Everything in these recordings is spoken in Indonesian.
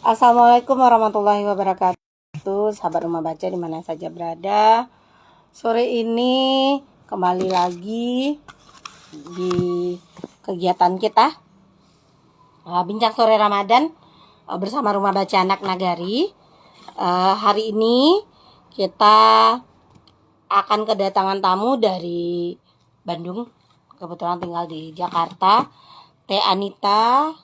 Assalamualaikum warahmatullahi wabarakatuh, sahabat rumah baca di mana saja berada. Sore ini kembali lagi di kegiatan kita Bincang Sore Ramadan bersama Rumah Baca Anak Nagari. Hari ini kita akan kedatangan tamu dari Bandung, kebetulan tinggal di Jakarta, Teh Anita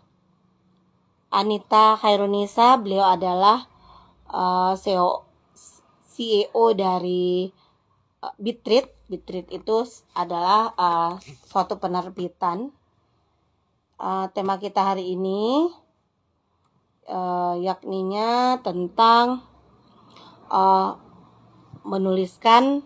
Khairunisa. Beliau adalah CEO dari Bitread. Bitread itu adalah suatu penerbitan. Tema kita hari ini yakninya tentang menuliskan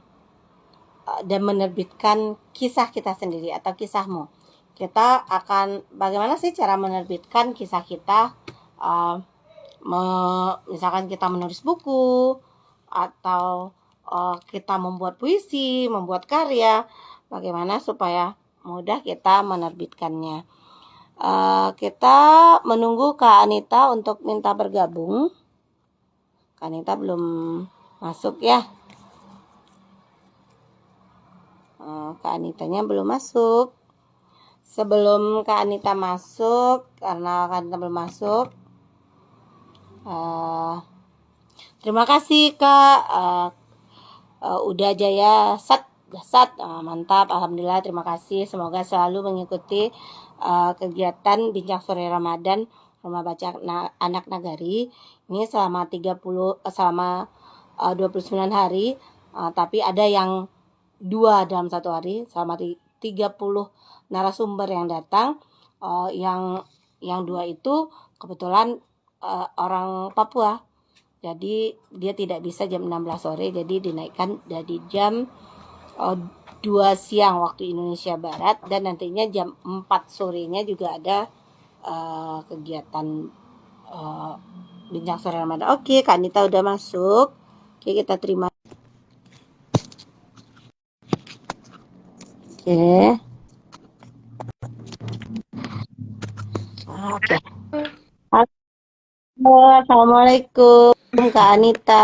dan menerbitkan kisah kita sendiri atau kisahmu. Kita akan bagaimana sih cara menerbitkan kisah kita, misalkan kita menulis buku atau kita membuat puisi, membuat karya, bagaimana supaya mudah kita menerbitkannya. Kita menunggu Kak Anita untuk minta bergabung. Kak Anita belum masuk ya. Kak Anitanya belum masuk. Sebelum Kak Anita masuk, karena Kak Anita belum masuk, terima kasih Kak Uda Jaya Sat, mantap, alhamdulillah, terima kasih. Semoga selalu mengikuti kegiatan Bincang Sore Ramadan Rumah Baca Anak Nagari ini selama 29 hari, tapi ada yang 2 dalam satu hari, selama 30 narasumber yang datang. Yang 2 itu kebetulan orang Papua, jadi dia tidak bisa jam 16 sore, jadi dinaikkan dari jam 2 siang waktu Indonesia Barat, dan nantinya jam 4 sorenya juga ada kegiatan Bincang Sore Ramadan. Oke, Kak Anita udah masuk. Oke, kita terima. Oke. Halo, assalamualaikum Kak Anita.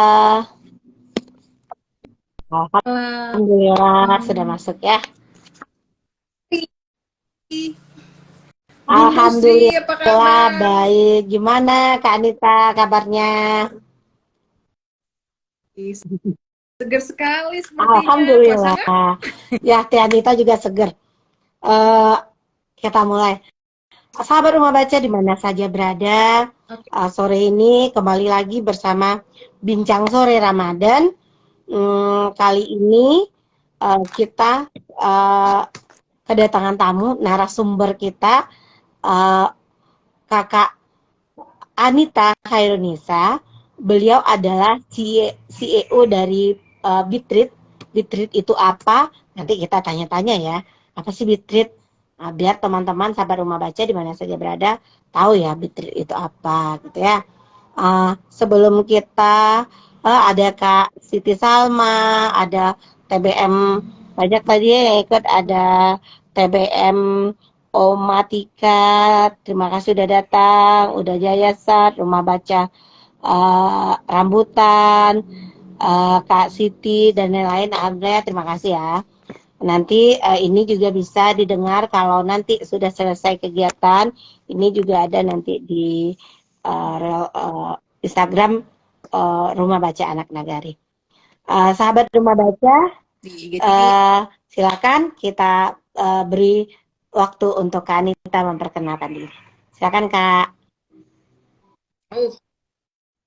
Alhamdulillah sudah masuk ya. Alhamdulillah baik. Gimana Kak Anita kabarnya? Seger sekali sepertinya. Alhamdulillah. Ya, Teh Anita juga seger. Kita mulai. Sahabat Rumah Baca di mana saja berada, sore ini kembali lagi bersama Bincang Sore Ramadan. Kali ini kita kedatangan tamu, narasumber kita, Kakak Anita Khairunisa. Beliau adalah CEO dari Bitread. Bitread itu apa? Nanti kita tanya-tanya ya. Apa sih Bitread? Biar teman-teman sahabat Rumah Baca di mana saja berada tahu ya Bitread itu apa gitu ya. Sebelum kita ada Kak Siti Salma, ada TBM, banyak tadi yang ikut, ada TBM Omatika, terima kasih udah datang, udah Jayasat, Rumah Baca Rambutan, Kak Siti dan lain-lain. Alhamdulillah, terima kasih ya. Nanti ini juga bisa didengar kalau nanti sudah selesai kegiatan. Ini juga ada nanti di Instagram Rumah Baca Anak Nagari. Sahabat Rumah Baca, silakan kita beri waktu untuk Kak Anita memperkenalkan diri. Silakan Kak.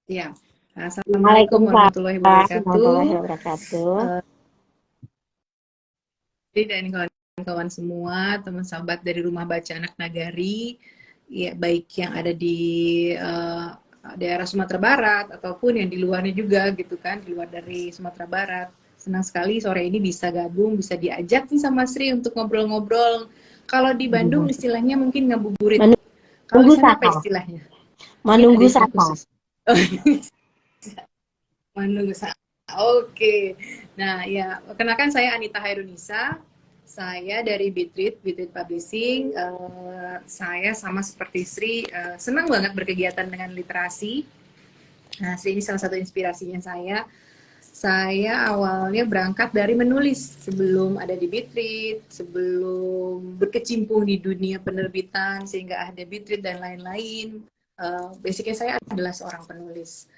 Ya. Assalamualaikum warahmatullahi wabarakatuh. Dan kawan-kawan semua, teman sahabat dari Rumah Baca Anak Nagari, ya baik yang ada di daerah Sumatera Barat ataupun yang di luarnya juga gitu kan, di luar dari Sumatera Barat. Senang sekali sore ini bisa gabung, bisa diajak nih sama Sri untuk ngobrol-ngobrol. Kalau di Bandung istilahnya mungkin ngabuburit. Kalau di sana apa istilahnya? Menunggu sapa. Menunggu sapa. Oke. Nah, ya, perkenalkan saya Anita Khairunisa. Saya dari Bitread Publishing. Saya sama seperti Sri, senang banget berkegiatan dengan literasi. Nah, Sri ini salah satu inspirasinya saya. Saya awalnya berangkat dari menulis sebelum ada di Bitread, sebelum berkecimpung di dunia penerbitan sehingga ada Bitread dan lain-lain. Basicnya saya adalah seorang penulis.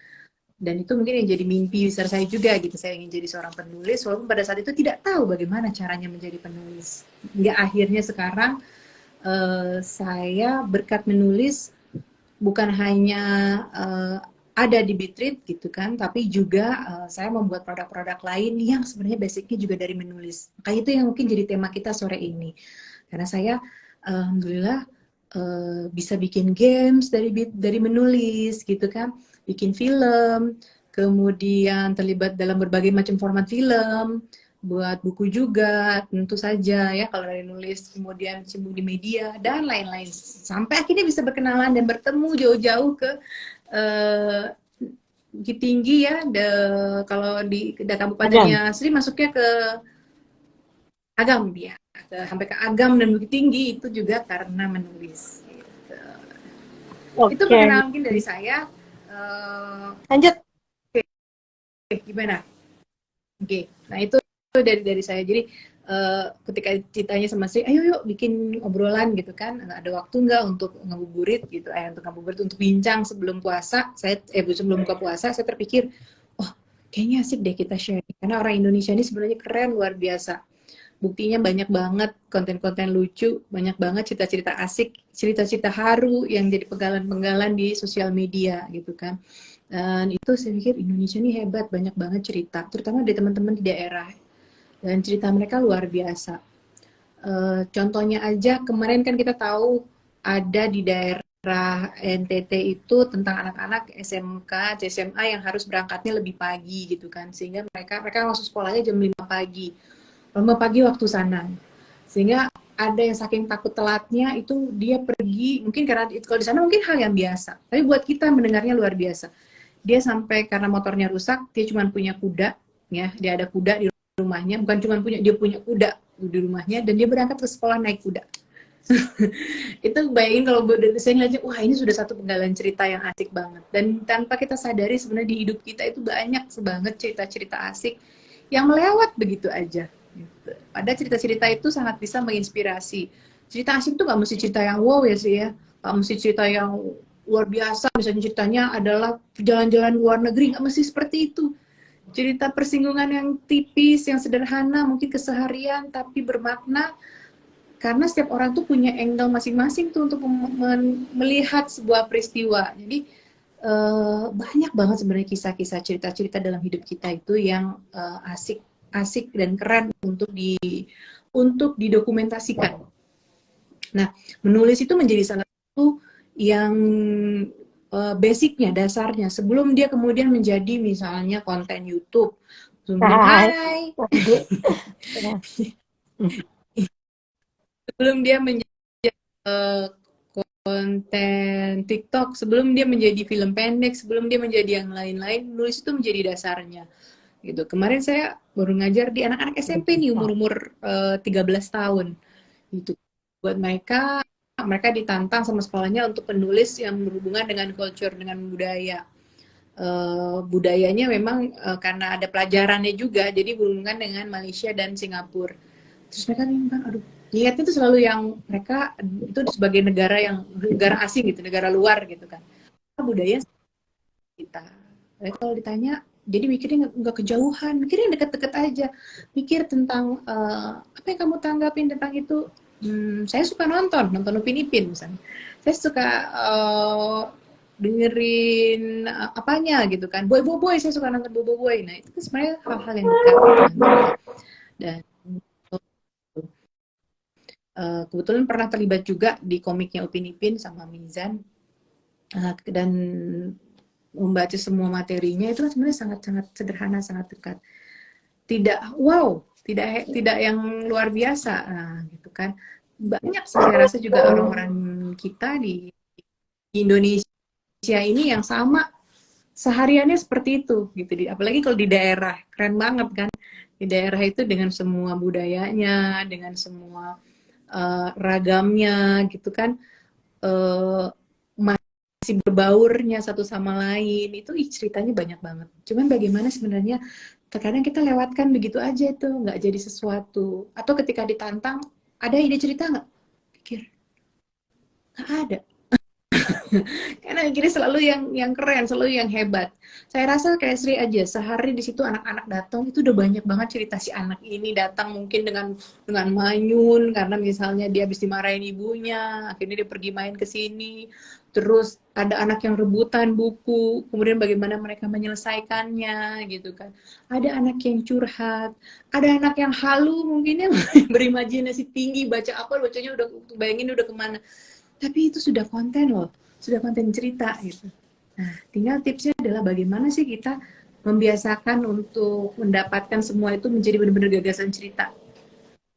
Dan itu mungkin yang jadi mimpi besar saya juga gitu. Saya ingin jadi seorang penulis, walaupun pada saat itu tidak tahu bagaimana caranya menjadi penulis. Hingga akhirnya sekarang saya berkat menulis bukan hanya ada di Bitread gitu kan, tapi juga saya membuat produk-produk lain yang sebenarnya basicnya juga dari menulis. Makanya itu yang mungkin jadi tema kita sore ini. Karena saya alhamdulillah bisa bikin games dari menulis gitu kan, bikin film, kemudian terlibat dalam berbagai macam format film, buat buku juga tentu saja ya kalau dari nulis, kemudian sibuk di media dan lain-lain, sampai akhirnya bisa berkenalan dan bertemu jauh-jauh ke Bukit Tinggi ya, kalau di kabupatennya Sri masuknya ke Agam dia, sampai ke Agam dan Bukit Tinggi itu juga karena menulis. Gitu. Itu perkenalan mungkin dari saya. Lanjut. Gimana? Oke, nah itu dari saya. Jadi ketika ditanya sama Sri, ayo yuk bikin obrolan gitu kan, ada waktu nggak untuk ngabuburit gitu, untuk bincang sebelum puasa. Sebelum buka puasa, saya terpikir, oh kayaknya asik deh kita share, karena orang Indonesia ini sebenarnya keren, luar biasa. Buktinya banyak banget konten-konten lucu, banyak banget cerita-cerita asik, cerita-cerita haru yang jadi penggalan-penggalan di sosial media gitu kan. Dan itu saya pikir Indonesia ini hebat, banyak banget cerita, terutama dari teman-teman di daerah. Dan cerita mereka luar biasa. Contohnya aja, kemarin kan kita tahu ada di daerah NTT itu tentang anak-anak SMK, SMA yang harus berangkatnya lebih pagi gitu kan. Sehingga mereka masuk sekolahnya jam 5 pagi. 5 pagi waktu sana. Sehingga ada yang saking takut telatnya itu dia pergi, mungkin karena kalau di sana mungkin hal yang biasa. Tapi buat kita mendengarnya luar biasa. Dia sampai karena motornya rusak, dia cuma punya kuda, ya, dia ada kuda di rumahnya, bukan cuma punya, dia punya kuda di rumahnya, dan dia berangkat ke sekolah naik kuda. Itu bayangin kalau saya ngeliatnya, wah ini sudah satu penggalan cerita yang asik banget. Dan tanpa kita sadari sebenarnya di hidup kita itu banyak banget cerita-cerita asik yang melewat begitu aja. Gitu. Pada cerita-cerita itu sangat bisa menginspirasi. Cerita asik itu gak mesti cerita yang wow ya sih ya, gak mesti cerita yang luar biasa, misalnya ceritanya adalah jalan-jalan luar negeri, nggak mesti seperti itu. Cerita persinggungan yang tipis, yang sederhana, mungkin keseharian, tapi bermakna, karena setiap orang tuh punya angle masing-masing tuh untuk melihat sebuah peristiwa. Jadi banyak banget sebenarnya kisah-kisah, cerita-cerita dalam hidup kita itu yang asik dan keren untuk didokumentasikan. Nah, menulis itu menjadi salah satu yang basicnya, dasarnya, sebelum dia kemudian menjadi misalnya konten YouTube. Hai. Sebelum dia menjadi konten TikTok, sebelum dia menjadi film pendek, sebelum dia menjadi yang lain-lain, nulis itu menjadi dasarnya. Gitu. Kemarin saya baru ngajar di anak-anak SMP nih, umur-umur 13 tahun. Gitu. Buat mereka ditantang sama sekolahnya untuk penulis yang berhubungan dengan culture, dengan budaya. Budayanya memang karena ada pelajarannya juga, jadi berhubungan dengan Malaysia dan Singapura. Terus mereka bilang, aduh, lihatnya itu selalu yang mereka itu sebagai negara asing gitu, negara luar gitu kan. Budaya kita. Jadi kalau ditanya, jadi mikirnya nggak kejauhan, mikirnya deket-deket aja. Mikir tentang apa yang kamu tanggapin tentang itu. Saya suka nonton Upin Ipin misalnya. Saya suka dengerin apanya gitu kan. Boy, saya suka nonton Boy. Nah itu kan sebenarnya hal-hal yang dekat dengan kita. Dan kebetulan pernah terlibat juga di komiknya Upin Ipin sama Mizan. Dan membaca semua materinya itu sebenarnya sangat-sangat sederhana, sangat dekat. Tidak wow, tidak yang luar biasa, gitu kan. Banyak saya rasa juga orang-orang kita di Indonesia ini yang sama sehariannya seperti itu gitu. Apalagi kalau di daerah, keren banget kan. Di daerah itu dengan semua budayanya, dengan semua ragamnya gitu kan, masih berbaurnya satu sama lain, itu ceritanya banyak banget. Cuman bagaimana sebenarnya terkadang kita lewatkan begitu aja, itu nggak jadi sesuatu. Atau ketika ditantang, ada ide cerita nggak? Pikir, nggak ada. Karena akhirnya selalu yang keren, selalu yang hebat. Saya rasa kayak Sri aja, sehari di situ anak-anak datang itu udah banyak banget cerita. Si anak ini datang mungkin dengan manyun karena misalnya dia habis dimarahin ibunya, akhirnya dia pergi main ke sini. Terus ada anak yang rebutan buku, kemudian bagaimana mereka menyelesaikannya gitu kan. Ada anak yang curhat, ada anak yang halu mungkinnya berimajinasi tinggi, baca apa bacanya udah bayangin udah kemana. Tapi itu sudah konten loh, sudah konten cerita gitu. Nah, tinggal tipsnya adalah bagaimana sih kita membiasakan untuk mendapatkan semua itu menjadi benar-benar gagasan cerita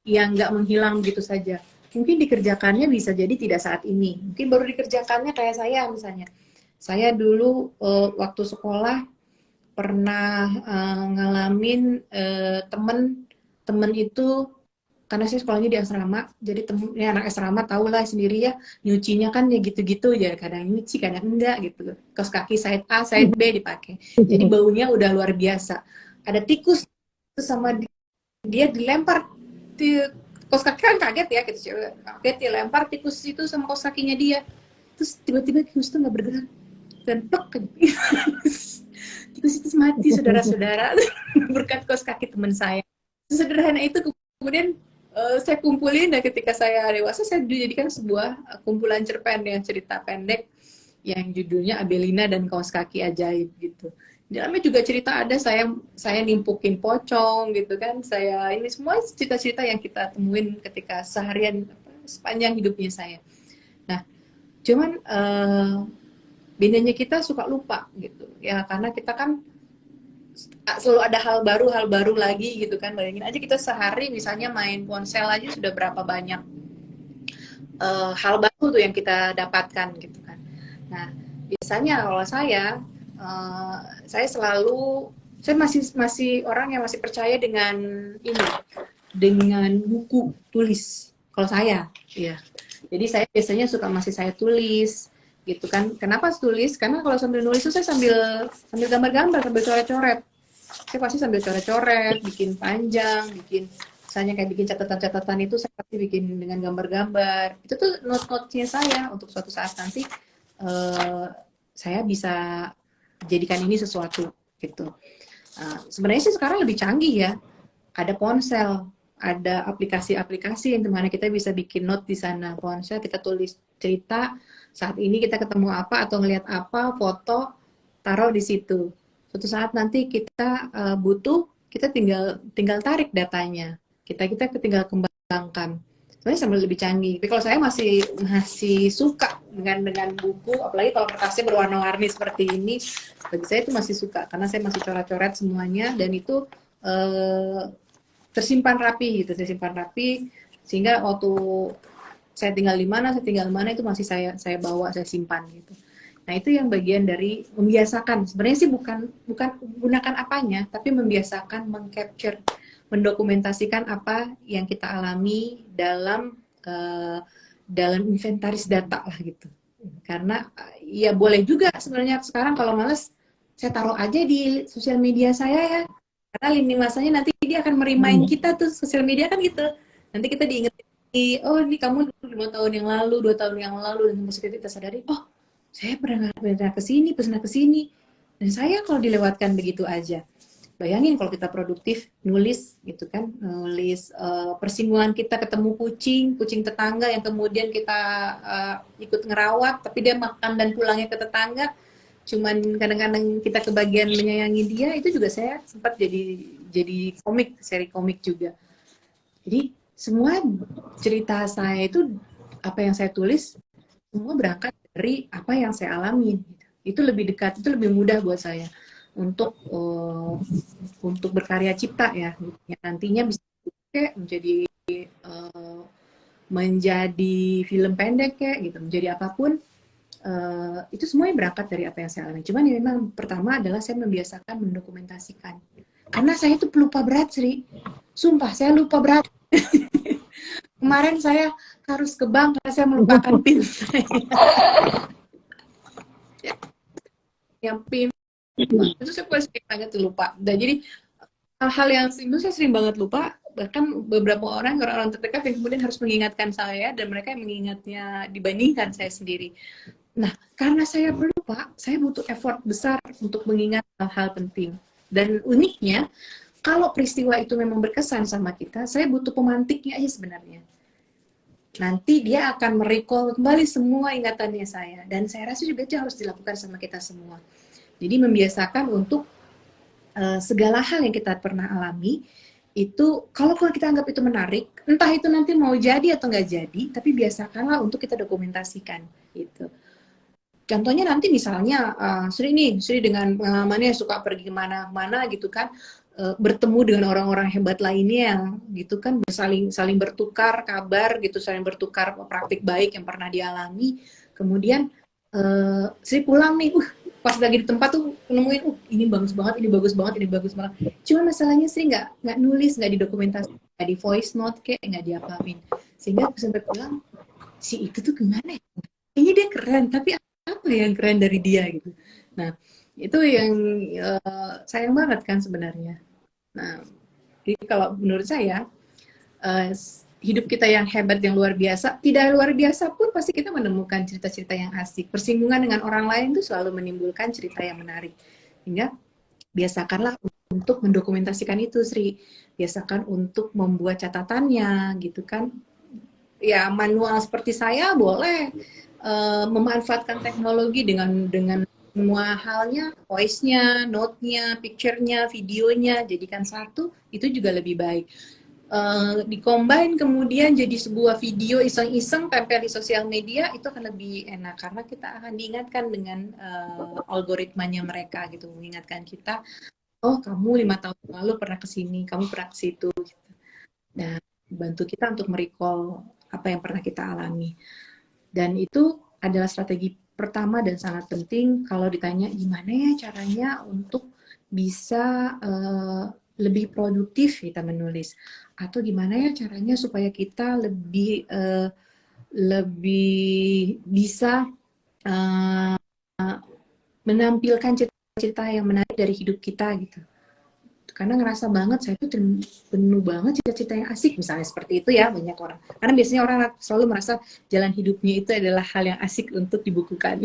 yang nggak menghilang gitu saja. Mungkin dikerjakannya bisa jadi tidak saat ini. Mungkin baru dikerjakannya kayak saya misalnya. Saya dulu waktu sekolah pernah ngalamin temen itu, karena saya sekolahnya di asrama, jadi ya anak asrama tau lah sendiri ya, nyucinya kan ya gitu-gitu ya, kadang nyuci kadang enggak gitu, kaos kaki side A side B dipakai, jadi baunya udah luar biasa. Ada tikus sama dia dilempar di kaos kaki, kan kaget ya gitu, kaget dilempar tikus itu sama kaos kakinya dia, terus tiba-tiba tikus itu nggak bergerak dan plek, tikus itu mati saudara-saudara berkat kaos kaki teman saya. Sederhana itu kemudian saya kumpulin, dan ketika saya dewasa saya dijadikan sebuah kumpulan cerpen ya, cerita pendek yang judulnya Abelina dan Kaos Kaki Ajaib gitu. Di dalamnya juga cerita ada saya nimpukin pocong gitu kan. Saya ini semua cerita-cerita yang kita temuin ketika seharian sepanjang hidupnya saya. Nah, cuman bedanya kita suka lupa gitu. Ya karena kita kan selalu ada hal baru lagi gitu kan. Bayangin aja kita sehari misalnya main ponsel aja sudah berapa banyak hal baru tuh yang kita dapatkan gitu kan. Nah, biasanya kalau saya selalu, saya masih orang yang masih percaya dengan ini, dengan buku tulis. Kalau saya, ya. Jadi saya biasanya masih saya tulis gitu kan. Kenapa tulis? Karena kalau sambil nulis itu saya sambil gambar-gambar, sambil coret-coret. Saya pasti sambil coret-coret, bikin panjang, bikin misalnya kayak bikin catatan-catatan itu saya pasti bikin dengan gambar-gambar. Itu tuh note-note-nya saya untuk suatu saat nanti saya bisa jadikan ini sesuatu gitu. Sebenarnya sih sekarang lebih canggih ya. Ada ponsel, ada aplikasi-aplikasi yang dimana kita bisa bikin note di sana. Ponsel kita tulis cerita, saat ini kita ketemu apa atau ngelihat apa, foto, taruh di situ. Suatu saat nanti kita butuh, kita tinggal tarik datanya. Kita tinggal kembangkan. Sebenarnya sambil lebih canggih. Tapi kalau saya masih suka dengan buku, apalagi kalau kertasnya berwarna-warni seperti ini, bagi saya itu masih suka karena saya masih coret-coret semuanya, dan itu tersimpan rapi gitu, sehingga waktu saya tinggal di mana itu masih saya bawa, saya simpan gitu. Nah, itu yang bagian dari membiasakan. Sebenarnya sih bukan gunakan apanya, tapi membiasakan mengcapture, mendokumentasikan apa yang kita alami dalam inventaris data lah gitu. Karena ya boleh juga sebenarnya sekarang kalau males, saya taruh aja di sosial media saya ya. Karena lini masanya nanti dia akan merimain kita tuh, sosial media kan gitu. Nanti kita diingetin, oh ini kamu 2 tahun yang lalu, 2 tahun yang lalu, dan kemudian kita sadari, oh saya pernah ke sini, dan saya kalau dilewatkan begitu aja. Bayangin kalau kita produktif nulis gitu kan, nulis persinggungan kita ketemu kucing tetangga yang kemudian kita ikut ngerawat, tapi dia makan dan pulangnya ke tetangga, cuman kadang-kadang kita kebagian menyayangi dia, itu juga saya sempat jadi seri komik juga. Jadi semua cerita saya itu, apa yang saya tulis, semua berangkat dari apa yang saya alami. Itu lebih dekat, itu lebih mudah buat saya untuk berkarya cipta ya. Nantinya bisa menjadi film pendek ya gitu, menjadi apapun. itu semuanya berangkat dari apa yang saya alami. Cuman ya memang pertama adalah saya membiasakan mendokumentasikan. Karena saya itu pelupa berat, Sri. Sumpah, saya lupa berat. Kemarin saya harus ke bank karena saya melupakan PIN saya. Yang PIN itu saya sering banget tuh lupa. Dan jadi hal-hal yang itu saya sering banget lupa. Bahkan beberapa orang-orang terdekat yang kemudian harus mengingatkan saya, dan mereka yang mengingatnya dibandingkan saya sendiri. Nah, karena saya pelupa, saya butuh effort besar untuk mengingat hal-hal penting. Dan uniknya, kalau peristiwa itu memang berkesan sama kita, saya butuh pemantiknya aja sebenarnya. Nanti dia akan merecall kembali semua ingatannya saya. Dan saya rasa juga itu harus dilakukan sama kita semua. Jadi membiasakan untuk segala hal yang kita pernah alami, itu kalau kita anggap itu menarik, entah itu nanti mau jadi atau nggak jadi, tapi biasakanlah untuk kita dokumentasikan. Gitu. Contohnya nanti misalnya, Sri dengan pengalamannya suka pergi kemana-mana gitu kan, bertemu dengan orang-orang hebat lainnya gitu kan, saling bertukar kabar gitu, saling bertukar praktik baik yang pernah dialami. Kemudian Sri pulang nih, pas lagi di tempat tuh nemuin, ini bagus banget, ini bagus banget, ini bagus banget. Cuma masalahnya Sri nggak nulis, nggak didokumentasi, nggak di voice note kayak, nggak diapain. Sehingga sampai pulang, si itu tuh gimana ya? Kayaknya dia keren, tapi apa yang keren dari dia gitu. Nah, itu yang sayang banget kan sebenarnya. Nah, jadi kalau menurut saya, hidup kita yang hebat, yang luar biasa, tidak luar biasa pun pasti kita menemukan cerita-cerita yang asik. Persinggungan dengan orang lain itu selalu menimbulkan cerita yang menarik. Hingga biasakanlah untuk mendokumentasikan itu, Sri. Biasakan untuk membuat catatannya, gitu kan. Ya, manual seperti saya boleh memanfaatkan teknologi dengan semua halnya, voice-nya, note-nya, picture-nya, videonya, jadikan satu, itu juga lebih baik. Di-combine kemudian jadi sebuah video iseng-iseng tempel di sosial media, itu akan lebih enak karena kita akan diingatkan dengan algoritmanya mereka gitu, mengingatkan kita, oh kamu 5 tahun lalu pernah kesini, kamu pernah ke situ gitu. Dan bantu kita untuk merecall apa yang pernah kita alami. Dan itu adalah strategi pertama dan sangat penting kalau ditanya gimana ya caranya untuk bisa lebih produktif kita menulis, atau gimana ya caranya supaya kita lebih bisa menampilkan cerita-cerita yang menarik dari hidup kita gitu. Karena ngerasa banget saya tuh penuh banget cerita-cerita yang asik, misalnya seperti itu ya, banyak orang. Karena biasanya orang selalu merasa jalan hidupnya itu adalah hal yang asik untuk dibukukan.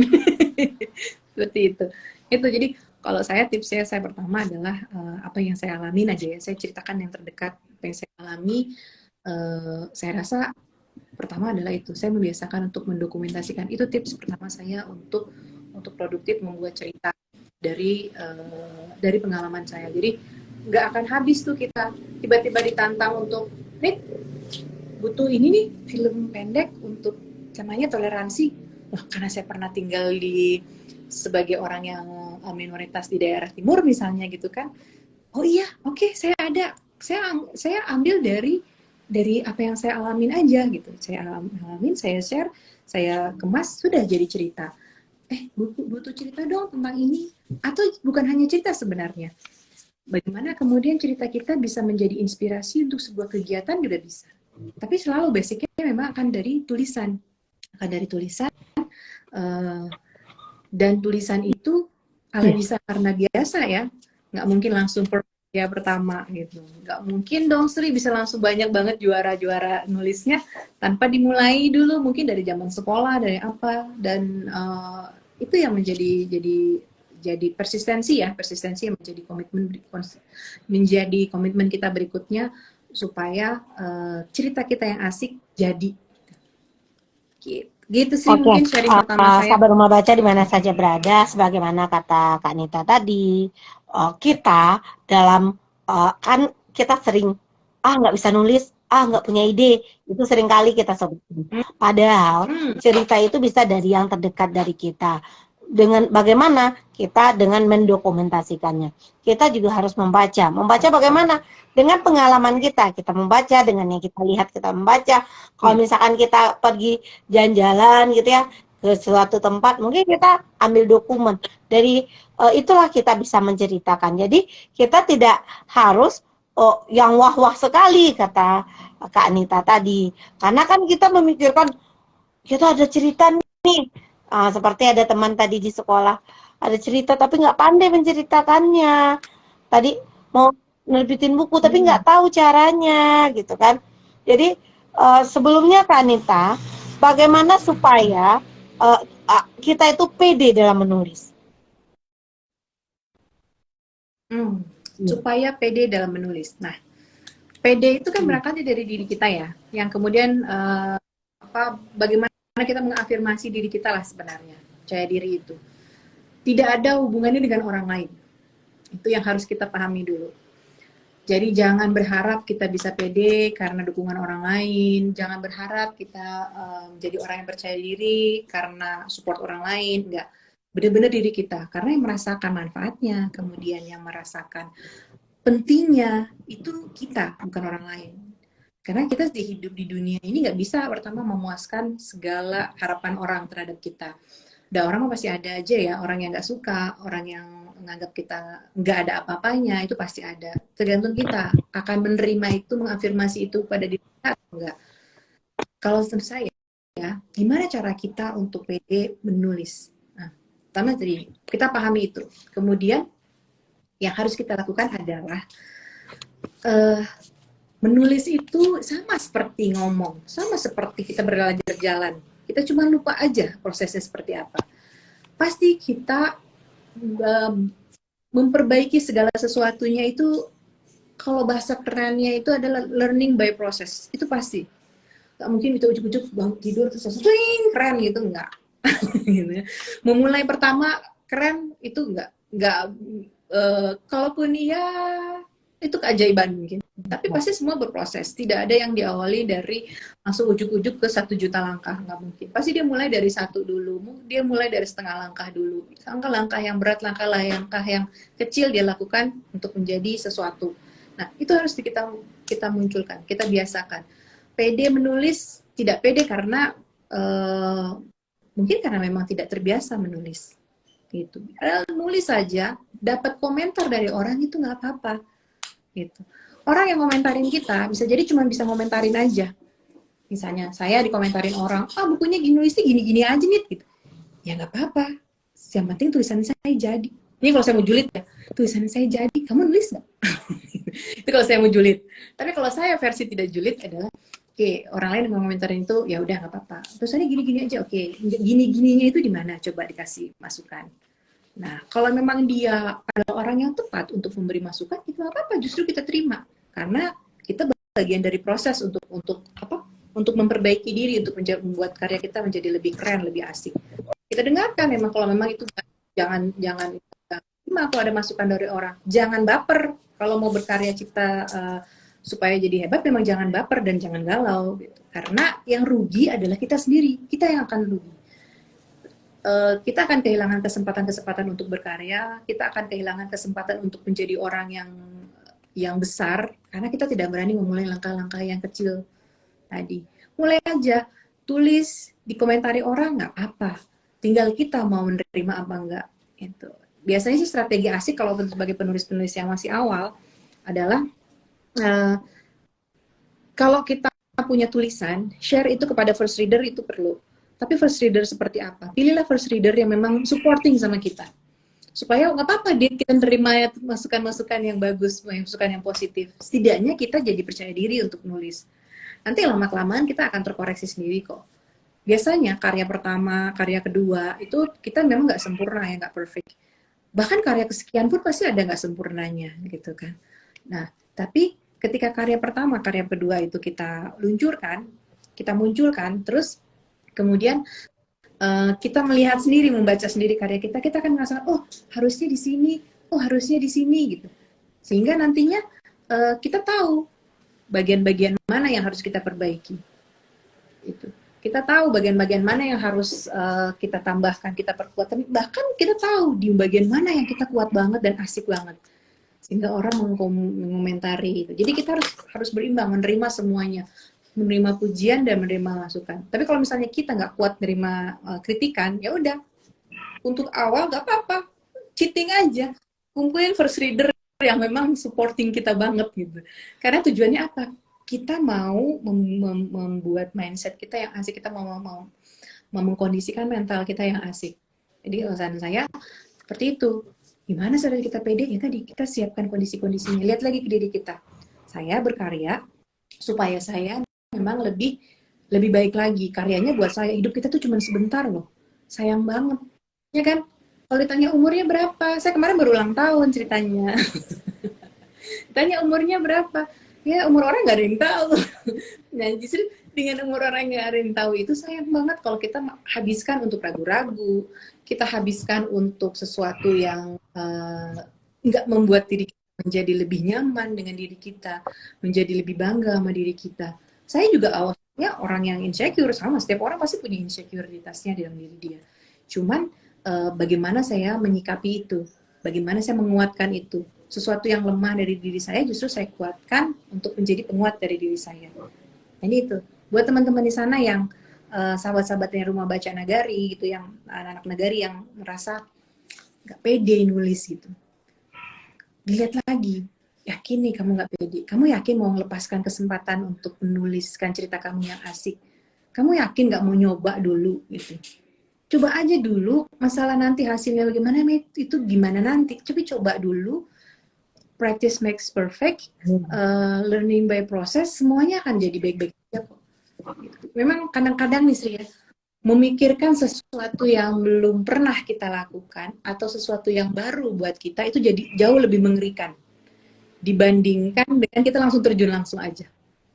Seperti itu. Itu jadi kalau saya tipsnya, saya pertama adalah apa yang saya alamin aja ya, saya ceritakan yang terdekat apa yang saya alami. Saya rasa pertama adalah itu, saya membiasakan untuk mendokumentasikan. Itu tips pertama saya untuk produktif membuat cerita dari pengalaman saya. Jadi nggak akan habis tuh kita tiba-tiba ditantang untuk nih butuh ini nih film pendek untuk namanya toleransi. Karena saya pernah tinggal sebagai orang yang minoritas di daerah timur misalnya gitu kan. Oh iya, oke, saya ambil dari apa yang saya alamin aja gitu. Saya alamin, saya share, saya kemas, sudah jadi cerita. Butuh cerita dong tentang ini. Atau bukan hanya cerita sebenarnya. Bagaimana kemudian cerita kita bisa menjadi inspirasi untuk sebuah kegiatan juga bisa. Tapi selalu basicnya memang akan dari tulisan. Dan tulisan itu kalau bisa karena biasa ya, nggak mungkin langsung ya pertama gitu. Nggak mungkin dong Sri bisa langsung banyak banget juara-juara nulisnya tanpa dimulai dulu, mungkin dari zaman sekolah, dari apa. Dan itu yang menjadi persistensi yang menjadi komitmen kita berikutnya, supaya cerita kita yang asik jadi gitu sih. Mungkin sharing pertama saya. Sahabat Rumah Baca di mana saja berada, sebagaimana kata Kak Nita tadi, kita dalam kan kita sering nggak bisa nulis, nggak punya ide, itu sering kali kita sebutin. Padahal cerita itu bisa dari yang terdekat dari kita. Dengan bagaimana kita dengan mendokumentasikannya. Kita juga harus membaca. Membaca bagaimana? Dengan pengalaman kita membaca, dengan yang kita lihat kita membaca. Kalau misalkan kita pergi jalan-jalan gitu ya, ke suatu tempat, mungkin kita ambil dokumen dari itulah kita bisa menceritakan. Jadi kita tidak harus yang wah-wah sekali kata Kak Anita tadi, karena kan kita memikirkan kita ada cerita nih, seperti ada teman tadi di sekolah ada cerita tapi nggak pandai menceritakannya. Tadi mau nerbitin buku tapi nggak tahu caranya gitu kan. Jadi sebelumnya Kak Anita, bagaimana supaya kita itu pede dalam menulis? Supaya pede dalam menulis. Nah, pede itu kan berangkatnya dari diri kita ya, yang kemudian bagaimana kita mengafirmasi diri kita lah sebenarnya. Percaya diri itu tidak ada hubungannya dengan orang lain. Itu yang harus kita pahami dulu. Jadi jangan berharap kita bisa pede karena dukungan orang lain. Jangan berharap kita jadi orang yang percaya diri karena support orang lain. Enggak. Benar-benar diri kita. Karena yang merasakan manfaatnya, kemudian yang merasakan pentingnya, itu kita, bukan orang lain. Karena kita hidup di dunia ini nggak bisa pertama memuaskan segala harapan orang terhadap kita. Dan orang pasti ada aja ya, orang yang nggak suka, orang yang menganggap kita nggak ada apa-apanya, itu pasti ada. Tergantung kita akan menerima itu, mengafirmasi itu pada diri kita atau enggak. Kalau menurut saya, ya, gimana cara kita untuk pede menulis? Nah, pertama tadi, kita pahami itu. Kemudian, yang harus kita lakukan adalah menulis itu sama seperti ngomong, sama seperti kita berjalan. Kita cuma lupa aja prosesnya seperti apa. Pasti kita memperbaiki segala sesuatunya itu, kalau bahasa kerennya itu adalah learning by process. Itu pasti. Gak mungkin itu ujuk-ujuk bangun tidur terus langsung keren gitu, enggak. Gitu ya. Memulai pertama keren itu enggak kalaupun ya itu keajaiban mungkin. Tapi pasti semua berproses. Tidak ada yang diawali dari langsung ujuk-ujuk ke 1 juta langkah, nggak mungkin. Pasti dia mulai dari 1 dulu, dia mulai dari setengah langkah dulu. Langkah-langkah yang berat, langkah yang kecil dia lakukan untuk menjadi sesuatu. Nah, itu harus kita munculkan, kita biasakan. Pede menulis, tidak pede karena mungkin karena memang tidak terbiasa menulis. Gitu. Nulis saja, dapat komentar dari orang itu nggak apa-apa. Gitu. Orang yang komentarin kita bisa jadi cuma bisa komentarin aja. Misalnya saya dikomentarin orang, bukunya nulisnya gini-gini aja nih, gitu. Ya nggak apa-apa. Yang penting tulisan saya jadi. Ini kalau saya mau julid ya, tulisan saya jadi. Kamu nulis nggak? Itu kalau saya mau julid. Tapi kalau saya versi tidak julid adalah, oke, orang lain yang komentarin itu, ya udah nggak apa-apa. Tulisannya gini-gini aja, oke. Gini-gininya itu di mana? Coba dikasih masukan. Nah, kalau memang dia adalah orang yang tepat untuk memberi masukan, itu apa-apa, justru kita terima. Karena kita bagian dari proses untuk memperbaiki diri, untuk membuat karya kita menjadi lebih keren, lebih asik. Kita dengarkan memang kalau memang itu jangan terima kalau ada masukan dari orang. Jangan baper kalau mau berkarya cipta supaya jadi hebat, memang jangan baper dan jangan galau. Gitu. Karena yang rugi adalah kita sendiri, kita yang akan rugi. Kita akan kehilangan kesempatan-kesempatan untuk berkarya, kita akan kehilangan kesempatan untuk menjadi orang yang besar, karena kita tidak berani memulai langkah-langkah yang kecil tadi. Mulai aja, tulis, dikomentari orang, nggak apa-apa. Tinggal kita mau menerima apa enggak. Gitu. Biasanya sih strategi asik kalau sebagai penulis-penulis yang masih awal adalah, kalau kita punya tulisan, share itu kepada first reader itu perlu. Tapi first reader seperti apa? Pilihlah first reader yang memang supporting sama kita. Supaya nggak apa-apa kita terima masukan-masukan yang bagus, masukan yang positif. Setidaknya kita jadi percaya diri untuk nulis. Nanti lama-kelamaan kita akan terkoreksi sendiri kok. Biasanya karya pertama, karya kedua, itu kita memang nggak sempurna ya, nggak perfect. Bahkan karya kesekian pun pasti ada nggak sempurnanya, gitu kan. Nah, tapi ketika karya pertama, karya kedua itu kita luncurkan, kita munculkan, terus kemudian kita melihat sendiri, membaca sendiri karya kita, kita akan merasakan, oh harusnya di sini, oh harusnya di sini, gitu. Sehingga nantinya kita tahu bagian-bagian mana yang harus kita perbaiki. Itu. Kita tahu bagian-bagian mana yang harus kita tambahkan, kita perkuat. Bahkan kita tahu di bagian mana yang kita kuat banget dan asik banget. Sehingga orang mengomentari itu. Jadi kita harus berimbang, menerima semuanya. menerima pujian dan menerima masukan. Tapi kalau misalnya kita nggak kuat menerima kritikan, ya udah, untuk awal nggak apa-apa, cheating aja, kumpulin first reader yang memang supporting kita banget gitu. Karena tujuannya apa? Kita mau membuat mindset kita yang asik, kita mau mengkondisikan mental kita yang asik. Jadi alasan saya seperti itu. Gimana cara kita pede? Ya tadi kita siapkan kondisi-kondisinya. Lihat lagi ke diri kita. Saya berkarya supaya saya memang lebih baik lagi. Karyanya buat saya, hidup kita tuh cuma sebentar loh. Sayang banget. Ya kan? Kalau ditanya umurnya berapa? Saya kemarin baru ulang tahun ceritanya. Tanya umurnya berapa? Ya umur orang nggak ada yang tahu. Nah justru dengan umur orang yang nggak ada yang tahu itu sayang banget kalau kita habiskan untuk ragu-ragu, kita habiskan untuk sesuatu yang nggak membuat diri kita menjadi lebih nyaman dengan diri kita, menjadi lebih bangga sama diri kita. Saya juga awalnya orang yang insecure, sama setiap orang pasti punya insecuritasnya dalam diri dia. Cuman bagaimana saya menyikapi itu, bagaimana saya menguatkan itu. Sesuatu yang lemah dari diri saya justru saya kuatkan untuk menjadi penguat dari diri saya. Jadi itu buat teman-teman di sana yang sahabat-sahabatnya Rumah Baca Nagari gitu, yang anak-anak Nagari yang merasa nggak pede nulis gitu, dilihat lagi, yakin nih kamu nggak pede, kamu yakin mau melepaskan kesempatan untuk menuliskan cerita kamu yang asik, kamu yakin nggak mau nyoba dulu gitu. Coba aja dulu, masalah nanti hasilnya bagaimana itu gimana nanti, coba dulu. Practice makes perfect, learning by process, semuanya akan jadi baik-baik aja kok. Memang kadang-kadang nih Sri ya, memikirkan sesuatu yang belum pernah kita lakukan atau sesuatu yang baru buat kita itu jadi jauh lebih mengerikan dibandingkan dengan kita langsung terjun langsung aja.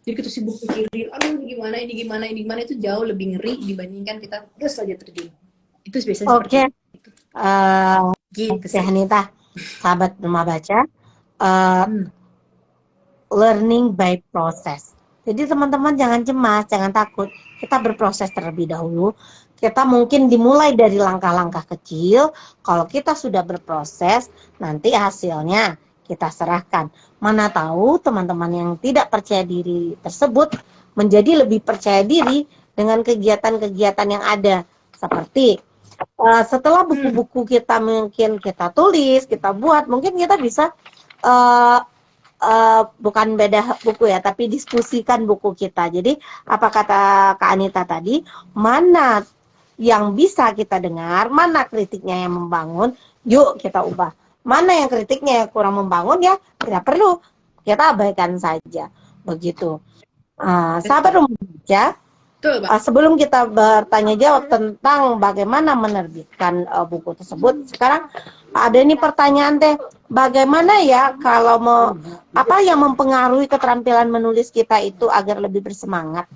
Jadi kita sibuk mikirin, aduh ini gimana, itu jauh lebih ngeri dibandingkan kita terus saja terjun. Itu biasanya seperti itu. Gitu sih Hanita, sahabat Rumah Baca. Learning by process. Jadi teman-teman jangan cemas, jangan takut. Kita berproses terlebih dahulu. Kita mungkin dimulai dari langkah-langkah kecil. Kalau kita sudah berproses, nanti hasilnya kita serahkan. Mana tahu teman-teman yang tidak percaya diri tersebut menjadi lebih percaya diri dengan kegiatan-kegiatan yang ada. Seperti setelah buku-buku kita mungkin kita tulis, kita buat, mungkin kita bisa bukan beda buku ya, tapi diskusikan buku kita. Jadi apa kata Kak Anita tadi, mana yang bisa kita dengar, mana kritiknya yang membangun, yuk kita ubah. Mana yang kritiknya yang kurang membangun, ya tidak perlu, kita abaikan saja. Begitu. Sahabat Rumah Baca, sebelum kita bertanya jawab tentang bagaimana menerbitkan buku tersebut, sekarang ada ini pertanyaan teh, bagaimana ya kalau mau apa yang mempengaruhi keterampilan menulis kita itu agar lebih bersemangat?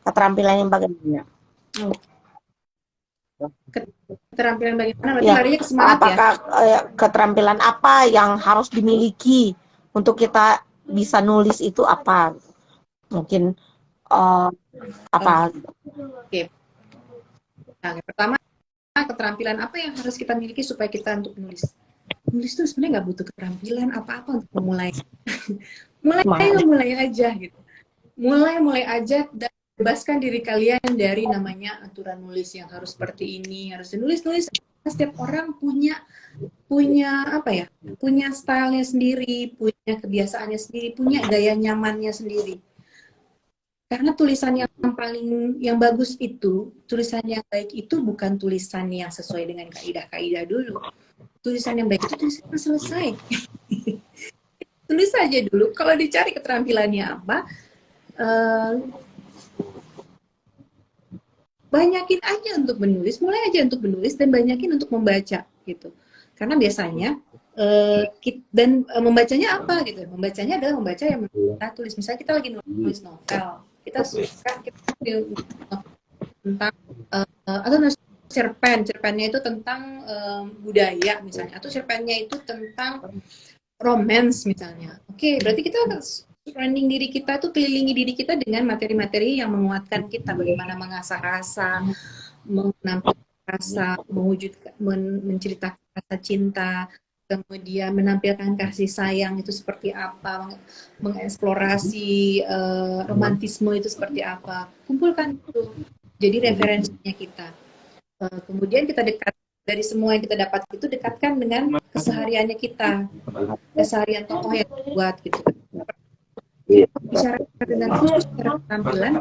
Keterampilan yang bagaimana? Keterampilan bagaimana? Berarti ya, larinya ke semangat. Apakah keterampilan apa yang harus dimiliki untuk kita bisa nulis itu apa? Mungkin apa? Oke. Nah, pertama, keterampilan apa yang harus kita miliki supaya kita untuk nulis? Nulis itu sebenarnya nggak butuh keterampilan apa-apa untuk memulai. mulai aja gitu. Mulai aja dan bebaskan diri kalian dari namanya aturan nulis yang harus seperti ini, harus nulis. Setiap orang punya apa ya? Punya stylenya sendiri, punya kebiasaannya sendiri, punya gaya nyamannya sendiri. Karena tulisan yang bagus itu, tulisan yang baik itu bukan tulisan yang sesuai dengan kaidah-kaidah dulu. Tulisan yang baik itu tulisan yang selesai. Tulis saja dulu. Kalau dicari keterampilannya apa, banyakin aja untuk menulis, mulai aja untuk menulis dan banyakin untuk membaca gitu. Karena biasanya membacanya apa gitu? Membacanya adalah membaca yang kita tulis. Misalnya kita lagi nulis novel. Kita suka tentang atau cerpennya itu tentang budaya misalnya, atau cerpennya itu tentang romance misalnya. Oke, berarti kita surrounding diri kita tuh, kelilingi diri kita dengan materi-materi yang menguatkan kita, bagaimana mengasah rasa, menampilkan rasa, mewujudkan, menceritakan rasa cinta, kemudian menampilkan kasih sayang itu seperti apa, mengeksplorasi romantisme itu seperti apa, kumpulkan itu jadi referensinya kita. Kemudian kita dekat dari semua yang kita dapat itu, dekatkan dengan kesehariannya kita, keseharian tokoh yang buat gitu kan. Bicara dengan khusus secara penampilan,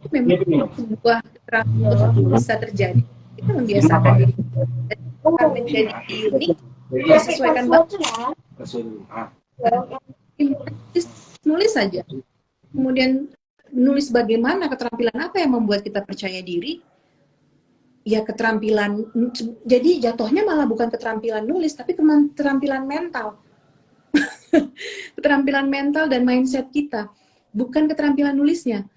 memang sebuah keterampilan bisa terjadi. Kita membiasakan diri kita akan menjadi unik, disesuaikan banget. Nulis saja. Kemudian nulis bagaimana, keterampilan apa yang membuat kita percaya diri. Ya keterampilan, jadi jatuhnya malah bukan keterampilan nulis, tapi keterampilan mental. Keterampilan mental dan mindset kita, bukan keterampilan nulisnya.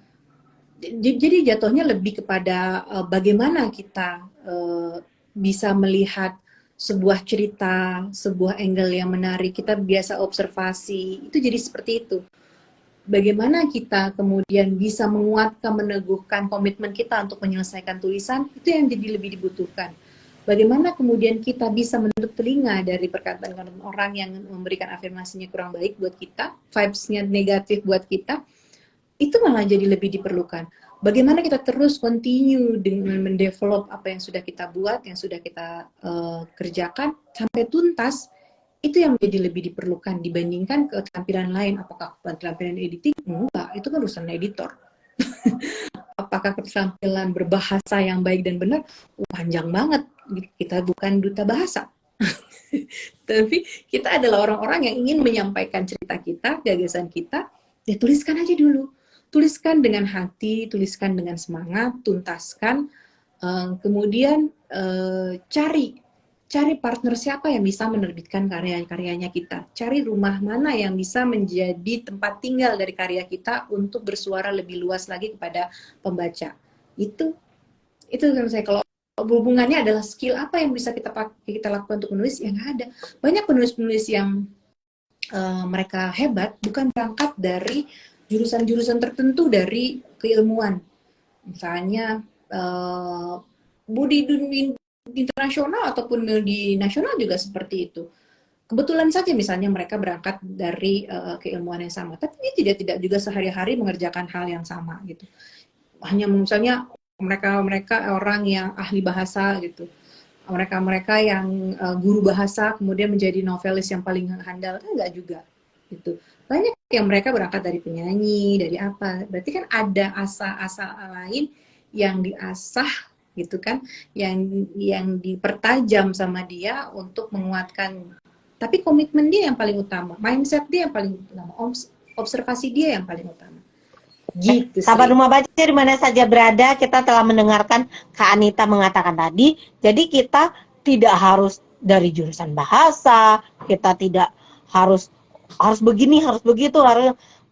Jadi jatuhnya lebih kepada bagaimana kita bisa melihat sebuah cerita, sebuah angle yang menarik, kita biasa observasi, itu jadi seperti itu. Bagaimana kita kemudian bisa menguatkan, meneguhkan komitmen kita untuk menyelesaikan tulisan, itu yang jadi lebih dibutuhkan. Bagaimana kemudian kita bisa menutup telinga dari perkataan orang yang memberikan afirmasinya kurang baik buat kita, vibes-nya negatif buat kita, itu malah jadi lebih diperlukan. Bagaimana kita terus continue dengan mendevelop apa yang sudah kita buat, yang sudah kita kerjakan, sampai tuntas, itu yang menjadi lebih diperlukan dibandingkan keterampilan lain. Apakah keterampilan editing? Enggak, itu kan urusan editor. Apakah keterampilan berbahasa yang baik dan benar? Panjang banget. Kita bukan duta bahasa. Tapi kita adalah orang-orang yang ingin menyampaikan cerita kita, gagasan kita, ya tuliskan aja dulu. Tuliskan dengan hati, tuliskan dengan semangat, tuntaskan, kemudian cari partner siapa yang bisa menerbitkan karya-karyanya kita. Cari rumah mana yang bisa menjadi tempat tinggal dari karya kita untuk bersuara lebih luas lagi kepada pembaca. Itu kan saya, kalau hubungannya adalah skill apa yang bisa kita lakukan untuk menulis, ya nggak ada. Banyak penulis-penulis yang mereka hebat bukan berangkat dari jurusan-jurusan tertentu dari keilmuan. Misalnya Budi internasional ataupun di nasional juga seperti itu. Kebetulan saja misalnya mereka berangkat dari keilmuan yang sama, tapi dia tidak juga sehari-hari mengerjakan hal yang sama gitu. Hanya misalnya mereka orang yang ahli bahasa gitu, mereka yang guru bahasa kemudian menjadi novelis yang paling handal, kan enggak juga gitu. Banyak yang mereka berangkat dari penyanyi, dari apa, berarti kan ada asa-asa lain yang diasah gitu kan, yang dipertajam sama dia untuk menguatkan. Tapi komitmen dia yang paling utama, mindset dia yang paling utama, observasi dia yang paling utama. Gitu. Sahabat Rumah Baca di mana saja berada, kita telah mendengarkan Kak Anita mengatakan tadi. Jadi kita tidak harus dari jurusan bahasa, kita tidak harus begini, harus begitu.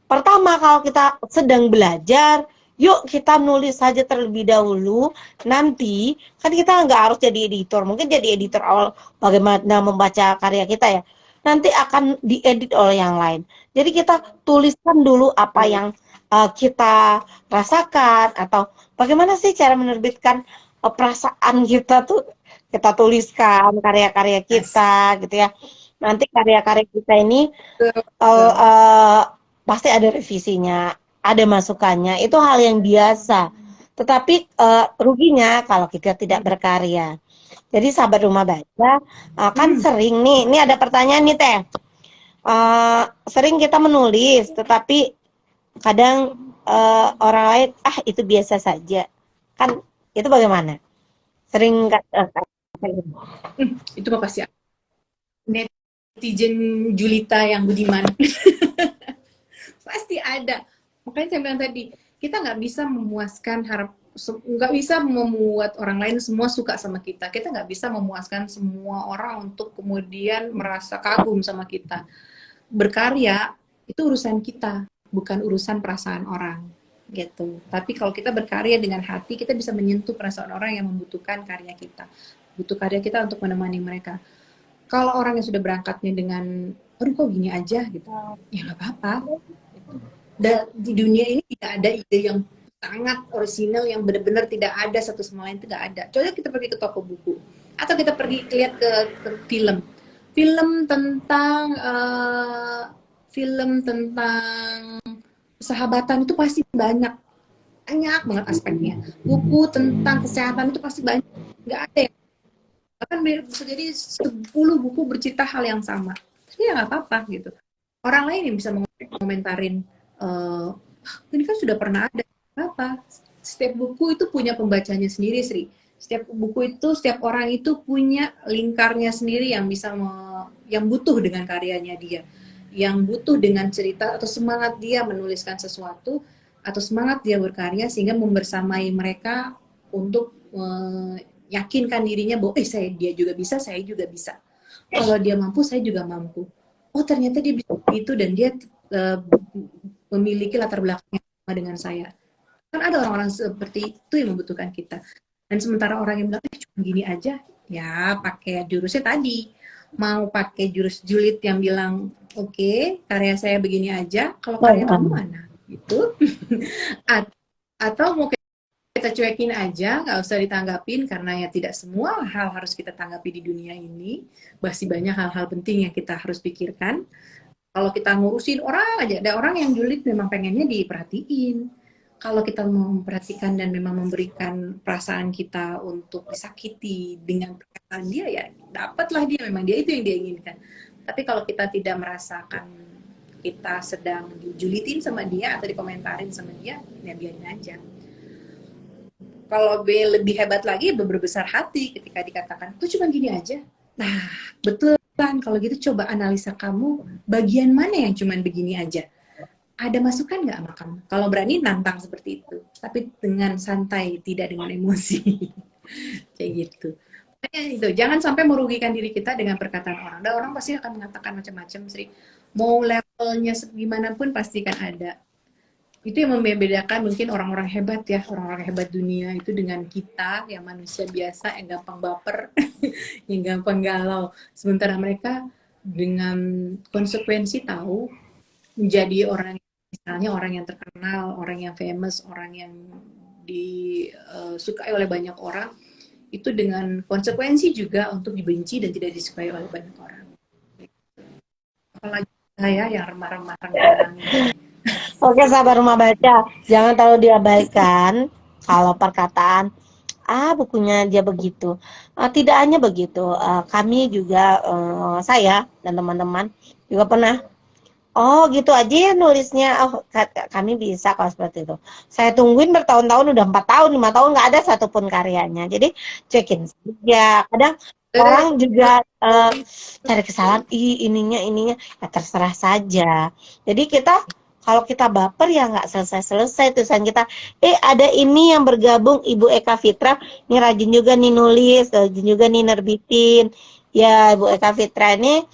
Pertama, kalau kita sedang belajar, yuk kita nulis saja terlebih dahulu. Nanti kan kita nggak harus jadi editor, mungkin jadi editor awal bagaimana membaca karya kita ya, nanti akan diedit oleh yang lain. Jadi kita tuliskan dulu apa yang kita rasakan, atau bagaimana sih cara menerbitkan perasaan kita tuh, kita tuliskan karya-karya kita gitu ya. Nanti karya-karya kita ini pasti ada revisinya, ada masukannya, itu hal yang biasa. Tetapi ruginya kalau kita tidak berkarya. Jadi sahabat Rumah Baca, kan sering nih, ini ada pertanyaan nih Teh. Sering kita menulis, tetapi kadang orang lain, itu biasa saja. Kan itu bagaimana? Sering itu pasti netizen Julita yang budiman. Pasti ada. Makanya saya bilang tadi, kita nggak bisa memuaskan nggak bisa membuat orang lain semua suka sama kita. Kita nggak bisa memuaskan semua orang untuk kemudian merasa kagum sama kita. Berkarya itu urusan kita, bukan urusan perasaan orang gitu. Tapi kalau kita berkarya dengan hati, kita bisa menyentuh perasaan orang yang membutuhkan karya kita, butuh karya kita untuk menemani mereka. Kalau orang yang sudah berangkatnya dengan aduh kok gini aja gitu, ya nggak apa-apa. Dan di dunia ini tidak ada ide yang sangat orisinal yang benar-benar tidak ada satu sama lain, tidak ada. Coba kita pergi ke toko buku, Atau kita pergi lihat ke film, film tentang film tentang persahabatan itu pasti banyak banyak banget aspeknya. Buku tentang kesehatan itu pasti banyak, nggak ada yang bahkan bisa jadi 10 buku bercerita hal yang sama. Jadi ya nggak apa-apa gitu. Orang lain yang bisa mengomentarin, eh ini kan sudah pernah ada, apa? Setiap buku itu punya pembacanya sendiri, Sri. Setiap buku itu, setiap orang itu punya lingkarnya sendiri yang bisa yang butuh dengan karyanya dia, yang butuh dengan cerita atau semangat dia menuliskan sesuatu atau semangat dia berkarya sehingga membersamai mereka untuk yakinkan dirinya bahwa dia juga bisa, saya juga bisa. Kalau dia mampu, saya juga mampu. Oh ternyata dia bisa begitu dan dia uh, memiliki latar belakang yang sama dengan saya. Kan ada orang-orang seperti itu yang membutuhkan kita. Dan sementara orang yang bilang, cuma gini aja, ya pakai jurusnya tadi. Mau pakai jurus julid yang bilang, oke, karya saya begini aja, kalau karya kamu mana? Gitu. Atau mau kita cuekin aja, nggak usah ditanggapin karena ya tidak semua hal harus kita tanggapi di dunia ini. Masih banyak hal-hal penting yang kita harus pikirkan. Kalau kita ngurusin orang aja, ada orang yang julid memang pengennya diperhatiin. Kalau kita memperhatikan dan memang memberikan perasaan kita untuk disakiti dengan perkataan dia, ya dapatlah dia, memang dia itu yang dia inginkan. Tapi kalau kita tidak merasakan kita sedang dijulitin sama dia atau dikomentarin sama dia, ya biarin aja. Kalau B lebih hebat lagi, berbesar hati ketika dikatakan, itu cuma gini aja. Nah, betul kan, kalau gitu coba analisa kamu, bagian mana yang cuma begini aja. Ada masukan nggak sama kamu? Kalau berani nantang seperti itu, tapi dengan santai, tidak dengan emosi. Kayak gitu. Itu, jangan sampai merugikan diri kita dengan perkataan orang. Dan orang pasti akan mengatakan macam-macam, Sri. Mau levelnya gimana pun pasti kan ada. Itu yang membedakan mungkin orang-orang hebat ya, orang-orang hebat dunia itu dengan kita yang manusia biasa yang gampang baper, yang gampang galau. Sementara mereka dengan konsekuensi tahu menjadi orang, misalnya orang yang terkenal, orang yang famous, orang yang disukai oleh banyak orang, itu dengan konsekuensi juga untuk dibenci dan tidak disukai oleh banyak orang. Apalagi saya yang remah-remah ini. Oke, sahabat rumah baca, jangan terlalu diabaikan kalau perkataan bukunya dia begitu. Tidak hanya begitu, kami juga, saya dan teman-teman juga pernah, oh gitu aja ya nulisnya, oh kami bisa kalau seperti itu. Saya tungguin bertahun-tahun, udah 4 tahun, 5 tahun nggak ada satupun karyanya. Jadi cekin saja. Kadang orang juga cari kesalahan, ininya, ya terserah saja. Jadi kalau kita baper ya nggak selesai-selesai tulisan kita. Ada ini yang bergabung, Ibu Eka Fitra, ini rajin juga nih nulis, rajin juga nih nerbitin. Ya, Ibu Eka Fitra ini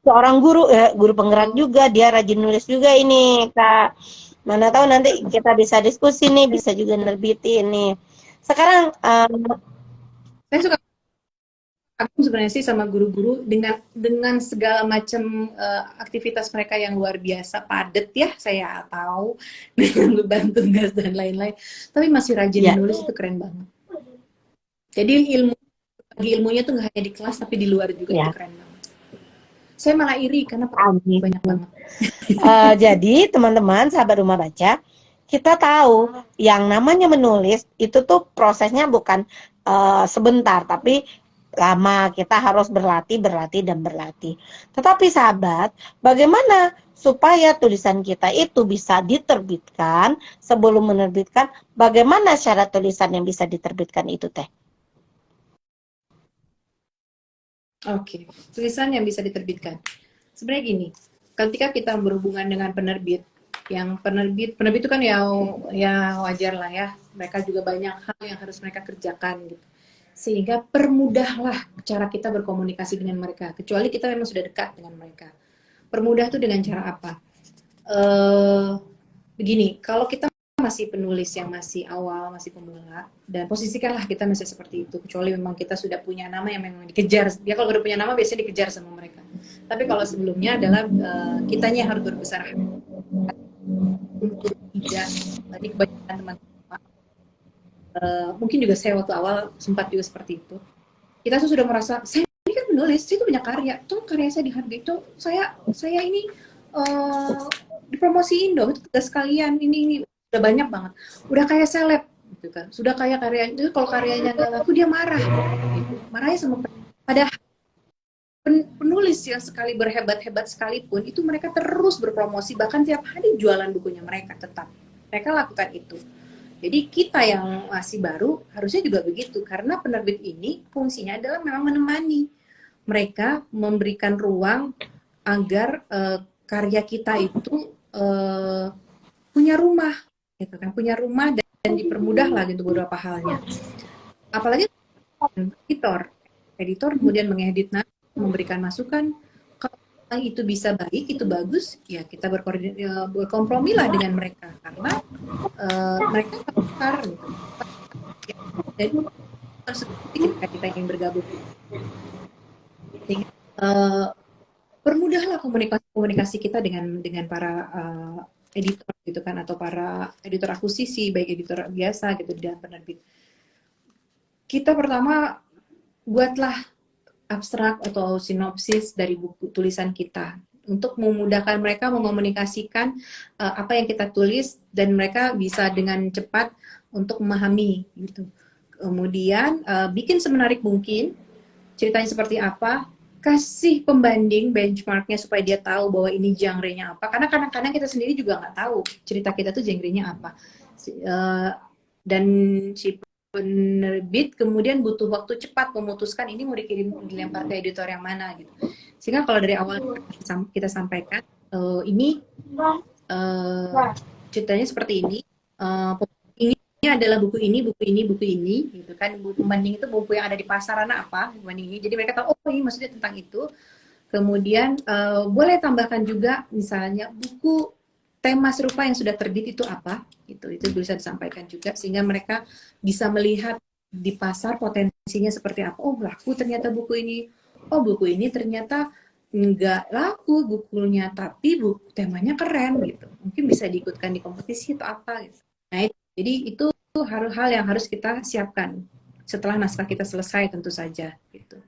seorang guru ya, guru penggerak juga, dia rajin nulis juga ini, Kak. Mana tahu nanti kita bisa diskusi nih, bisa juga nerbitin nih. Sekarang Saya suka aku sebenarnya sih sama guru-guru dengan segala macam aktivitas mereka yang luar biasa padat ya, saya tahu dengan beban tugas dan lain-lain, tapi masih rajin ya, menulis, itu keren banget. Jadi ilmunya tuh nggak hanya di kelas tapi di luar juga, itu ya. keren banget. Saya malah iri karena Amin. banyak banget. Jadi teman-teman sahabat rumah baca, kita tahu yang namanya menulis itu tuh prosesnya bukan sebentar, tapi lama. Kita harus berlatih, dan berlatih. Tetapi sahabat, bagaimana supaya tulisan kita itu bisa diterbitkan? Sebelum menerbitkan, bagaimana syarat tulisan yang bisa diterbitkan itu teh? Oke, tulisan yang bisa diterbitkan. Sebenarnya gini, ketika kita berhubungan dengan penerbit, yang penerbit itu kan ya wajar lah ya, mereka juga banyak hal yang harus mereka kerjakan gitu. Sehingga permudahlah cara kita berkomunikasi dengan mereka, kecuali kita memang sudah dekat dengan mereka. Permudah tuh dengan cara apa? Begini, kalau kita masih penulis yang masih awal, masih pemula, dan posisikanlah kita masih seperti itu, kecuali memang kita sudah punya nama yang memang dikejar. Dia kalau udah punya nama biasanya dikejar sama mereka. Tapi kalau sebelumnya adalah kitanya harus berbesar hati untuk tidak, tadi kebanyakan teman-teman, mungkin juga saya waktu awal sempat juga seperti itu. kita tuh sudah merasa saya ini kan menulis, saya itu punya karya, tuh karya saya dihargai, tuh saya ini dipromosiin dong, itu tugas kalian, ini udah banyak banget, udah kayak seleb gitu kan, sudah kayak karya itu, kalau karyanya nggak laku dia marah gitu, marahnya sama padahal penulis yang sekali berhebat-hebat sekalipun itu mereka terus berpromosi, bahkan tiap hari jualan bukunya mereka, tetap mereka lakukan itu. Jadi kita yang masih baru harusnya juga begitu, karena penerbit ini fungsinya adalah memang menemani mereka, memberikan ruang agar karya kita itu punya rumah, gitu kan, punya rumah dan dipermudah lah gitu beberapa halnya. Apalagi editor kemudian mengedit, memberikan masukan, kalau itu bisa baik, itu bagus, ya kita berkompromi lah dengan mereka, karena mereka besar gitu. Dan ketika kita ingin bergabung, permudahlah komunikasi kita dengan para editor gitu kan, atau para editor akuisisi, baik editor biasa gitu dan penerbit. Kita pertama buatlah abstrak atau sinopsis dari buku tulisan kita untuk memudahkan mereka mengomunikasikan apa yang kita tulis, dan mereka bisa dengan cepat untuk memahami gitu. Kemudian bikin semenarik mungkin, ceritanya seperti apa, kasih pembanding benchmarknya supaya dia tahu bahwa ini genre-nya apa, karena kadang-kadang kita sendiri juga nggak tahu cerita kita tuh genre-nya apa, dan si penerbit kemudian butuh waktu cepat memutuskan ini mau dilempar ke editor yang mana gitu. Sehingga kalau dari awal kita sampaikan ini ceritanya seperti ini, ini adalah buku ini gitu kan. Pembanding itu buku yang ada di pasaran apa pembanding ini, jadi mereka tahu oh ini maksudnya tentang itu. Kemudian boleh tambahkan juga misalnya buku tema serupa yang sudah terbit itu apa, itu bisa disampaikan juga, sehingga mereka bisa melihat di pasar potensinya seperti apa. Oh laku ternyata buku ini, oh buku ini ternyata nggak laku bukunya, tapi buku temanya keren gitu, mungkin bisa diikutkan di kompetisi atau apa gitu. Nah jadi itu hal yang harus kita siapkan setelah naskah kita selesai tentu saja gitu.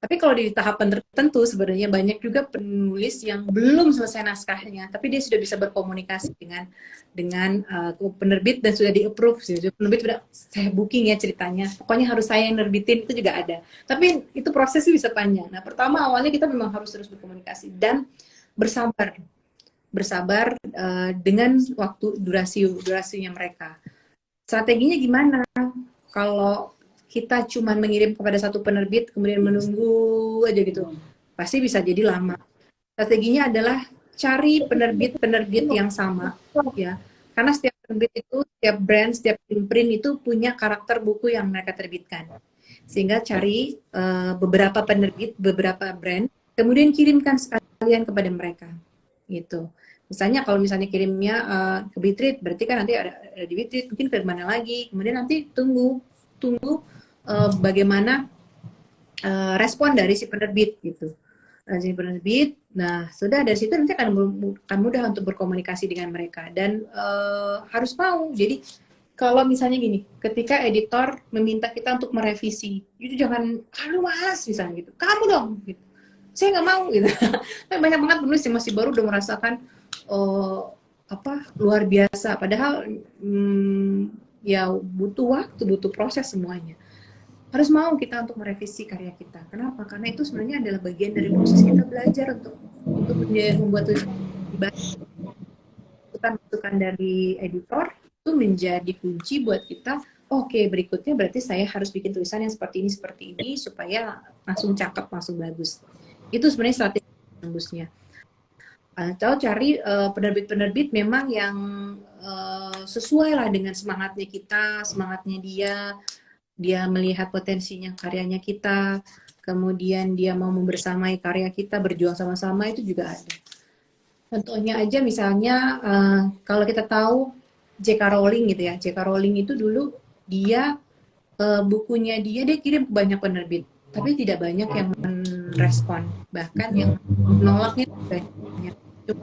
Tapi kalau di tahapan tertentu sebenarnya banyak juga penulis yang belum selesai naskahnya, tapi dia sudah bisa berkomunikasi dengan penerbit dan sudah di-approve. Penerbit sudah, saya booking ya ceritanya, pokoknya harus saya yang nerbitin, itu juga ada. Tapi itu prosesnya bisa panjang. Nah pertama awalnya kita memang harus terus berkomunikasi dan bersabar dengan waktu durasinya mereka. Strateginya gimana? Kalau kita cuma mengirim kepada satu penerbit kemudian menunggu aja gitu, pasti bisa jadi lama. Strateginya adalah cari penerbit yang sama ya, karena setiap penerbit itu, setiap brand, setiap imprint itu punya karakter buku yang mereka terbitkan, sehingga cari beberapa penerbit, beberapa brand, kemudian kirimkan sekalian kepada mereka gitu. Misalnya kalau misalnya kirimnya ke Bitread, berarti kan nanti ada di Bitread, mungkin ke mana lagi, kemudian nanti tunggu bagaimana respon dari si penerbit gitu. Si penerbit, nah sudah dari situ nanti akan mudah untuk berkomunikasi dengan mereka, dan harus mau. Jadi kalau misalnya gini, ketika editor meminta kita untuk merevisi, itu jangan lu malas misalnya gitu, kamu dong gitu. Saya nggak mau gitu. Banyak banget penulis yang masih baru udah merasakan luar biasa, padahal ya butuh waktu, butuh proses semuanya. Harus mau kita untuk merevisi karya kita. Kenapa? Karena itu sebenarnya adalah bagian dari proses kita belajar untuk membuat tulisan. Masukan dari editor itu menjadi kunci buat kita. Oke, berikutnya berarti saya harus bikin tulisan yang seperti ini supaya langsung cakep, langsung bagus. Itu sebenarnya strategi bagusnya. Atau cari penerbit-penerbit memang yang sesuai lah dengan semangatnya kita, semangatnya dia melihat potensinya karyanya kita, kemudian dia mau membersamai karya kita, berjuang sama-sama, itu juga ada. Contohnya aja misalnya kalau kita tahu J.K. Rowling gitu ya, J.K. Rowling itu dulu dia bukunya dia kirim ke banyak penerbit, tapi tidak banyak yang merespon, bahkan yang menolaknya banyak. Itu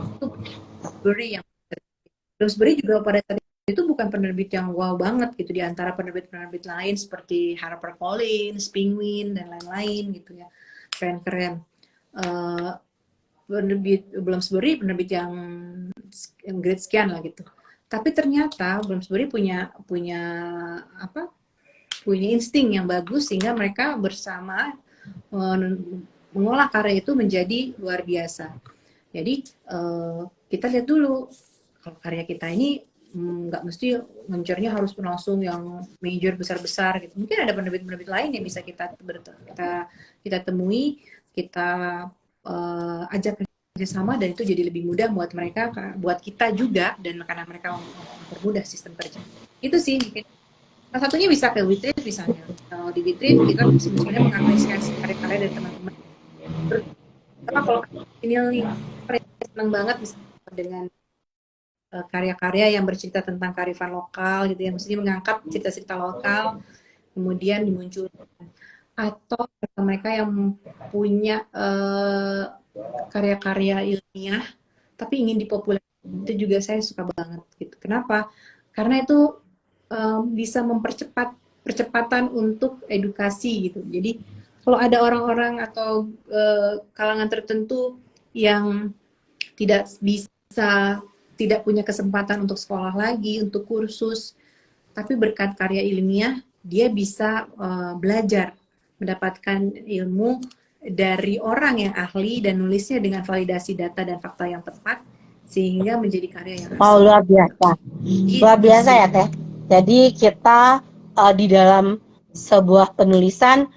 Bloomsbury juga pada saat itu bukan penerbit yang wow banget gitu di antara penerbit-penerbit lain seperti HarperCollins, Penguin dan lain-lain gitu ya. Keren-keren. Uh, penerbit Bloomsbury penerbit yang grade sekian lah gitu. Tapi ternyata Bloomsbury punya apa? Punya insting yang bagus sehingga mereka bersama mengolah karya itu menjadi luar biasa. Jadi kita lihat dulu kalau karya kita ini nggak mesti ngejarnya harus langsung yang major besar-besar gitu. Mungkin ada penerbit-penerbit lain yang bisa kita temui, kita ajak kerjasama dan itu jadi lebih mudah buat mereka, buat kita juga dan karena mereka mempermudah sistem kerja. Itu sih mungkin. Salah satunya bisa ke Witrit misalnya. Kalau di Witrit kita misalnya mengapresiasi karya-karya dari teman-teman. Karena kalau ini senang banget misalnya dengan karya-karya yang bercerita tentang kearifan lokal gitu ya, maksudnya mengangkat cerita-cerita lokal kemudian dimunculkan, atau mereka yang punya karya-karya ilmiah tapi ingin dipopulerkan, itu juga saya suka banget gitu. Kenapa? Karena itu bisa percepatan untuk edukasi gitu. Jadi kalau ada orang-orang atau kalangan tertentu yang tidak punya kesempatan untuk sekolah lagi, untuk kursus, tapi berkat karya ilmiah dia bisa belajar, mendapatkan ilmu dari orang yang ahli dan nulisnya dengan validasi data dan fakta yang tepat sehingga menjadi karya yang asli. Oh, luar biasa. Gitu luar biasa sih. Ya Teh. Jadi kita di dalam sebuah penulisan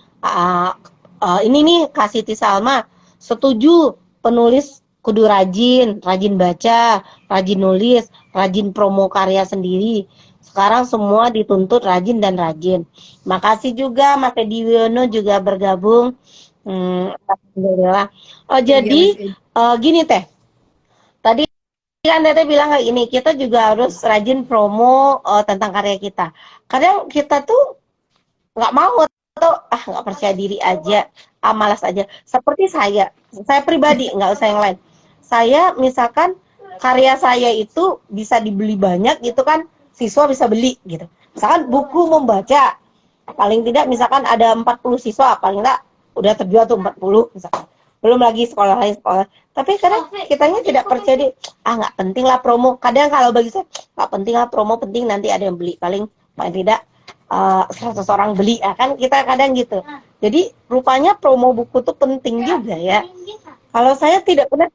ini nih Kak Siti Salma setuju penulis kudu rajin baca, rajin nulis, rajin promo karya sendiri. Sekarang semua dituntut rajin dan rajin. Makasih juga Mas Edi Wiono juga bergabung. Alhamdulillah. Jadi gini Teh. Tadi kan Teteh bilang kayak gini, kita juga harus rajin promo tentang karya kita. Kadang kita tuh nggak mau atau nggak percaya diri aja, malas aja. Seperti saya pribadi, nggak usah yang lain. Saya misalkan karya saya itu bisa dibeli banyak gitu kan, siswa bisa beli gitu. Misalkan buku membaca, paling tidak misalkan ada 40 siswa, paling tidak udah terjual tuh 40 misalkan. Belum lagi sekolah lain sekolah. Tapi kadang kitanya tidak percaya diri, nggak penting lah promo. Kadang kalau bagi saya nggak penting lah promo, penting nanti ada yang beli. Paling tidak 100 orang beli, kan kita kadang gitu. Jadi rupanya promo buku tuh penting juga ya. Kalau saya tidak pernah,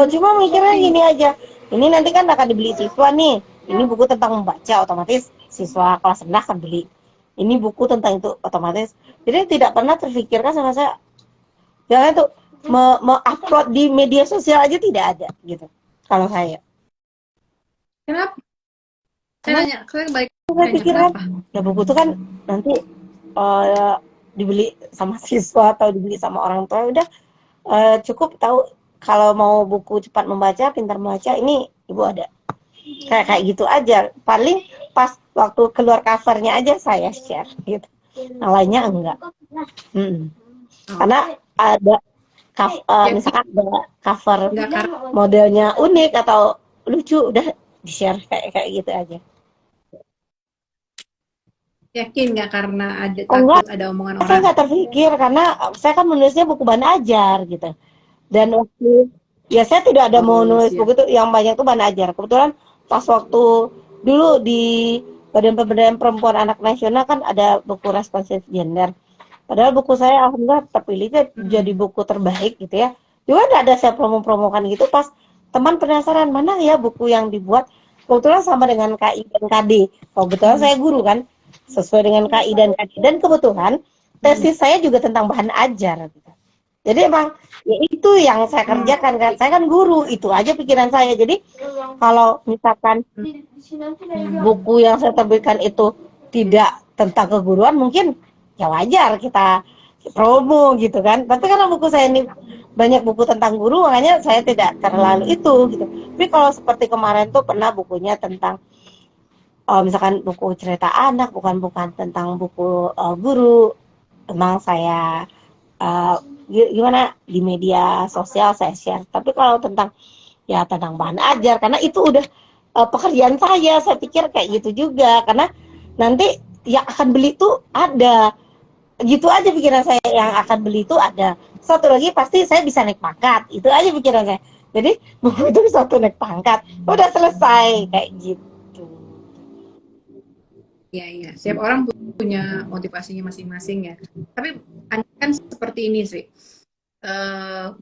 cuma mikirnya gini aja. Ini nanti kan akan dibeli siswa nih. Ini buku tentang membaca, otomatis siswa kelas rendah akan beli. Ini buku tentang itu otomatis. Jadi tidak pernah terfikirkan sama saya. Jangan tuh upload di media sosial aja tidak ada gitu. Kalau saya. Kenapa? Saya pikirkan ya buku itu kan nanti dibeli sama siswa atau dibeli sama orang tua, udah cukup tahu kalau mau buku cepat membaca, pintar membaca, ini ibu ada kayak gitu aja. Paling pas waktu keluar covernya aja saya share gitu, yang lainnya enggak. Karena ada misalkan ada cover modelnya unik atau lucu, udah di share kayak gitu aja. Yakin nggak karena ada takut ada omongan orang? Saya nggak terpikir karena saya kan menulisnya buku bahan ajar gitu. Dan waktu ya saya tidak ada mau nulis buku itu yang banyak tuh bahan ajar. Kebetulan pas waktu dulu di Badan Pemberdayaan Perempuan Anak Nasional kan ada buku responsif gender. Padahal buku saya alhamdulillah terpilihnya jadi buku terbaik gitu ya. Juga ada saya promo-promokan gitu, pas teman penasaran mana ya buku yang dibuat. Kebetulan sama dengan KI dan KD. Kebetulan saya guru kan, sesuai dengan KI dan KD. Dan kebetulan tesis saya juga tentang bahan ajar. Gitu. Jadi emang ya itu yang saya kerjakan kan. Saya kan guru, itu aja pikiran saya. Jadi kalau misalkan buku yang saya terbitkan itu tidak tentang keguruan, mungkin ya wajar kita promo gitu kan. Tapi karena buku saya ini banyak buku tentang guru, makanya saya tidak terlalu itu gitu. Tapi kalau seperti kemarin tuh pernah bukunya tentang misalkan buku cerita anak, bukan tentang buku guru, memang saya gimana di media sosial saya share. Tapi kalau tentang bahan ajar, karena itu udah pekerjaan saya pikir kayak gitu juga, karena nanti yang akan beli itu ada, gitu aja pikiran saya, yang akan beli itu ada. Satu lagi pasti saya bisa naik pangkat, itu aja pikiran saya. Jadi buku itu satu naik pangkat, udah selesai kayak gitu. Iya, iya. Setiap orang punya motivasinya masing-masing ya. Tapi kan seperti ini sih.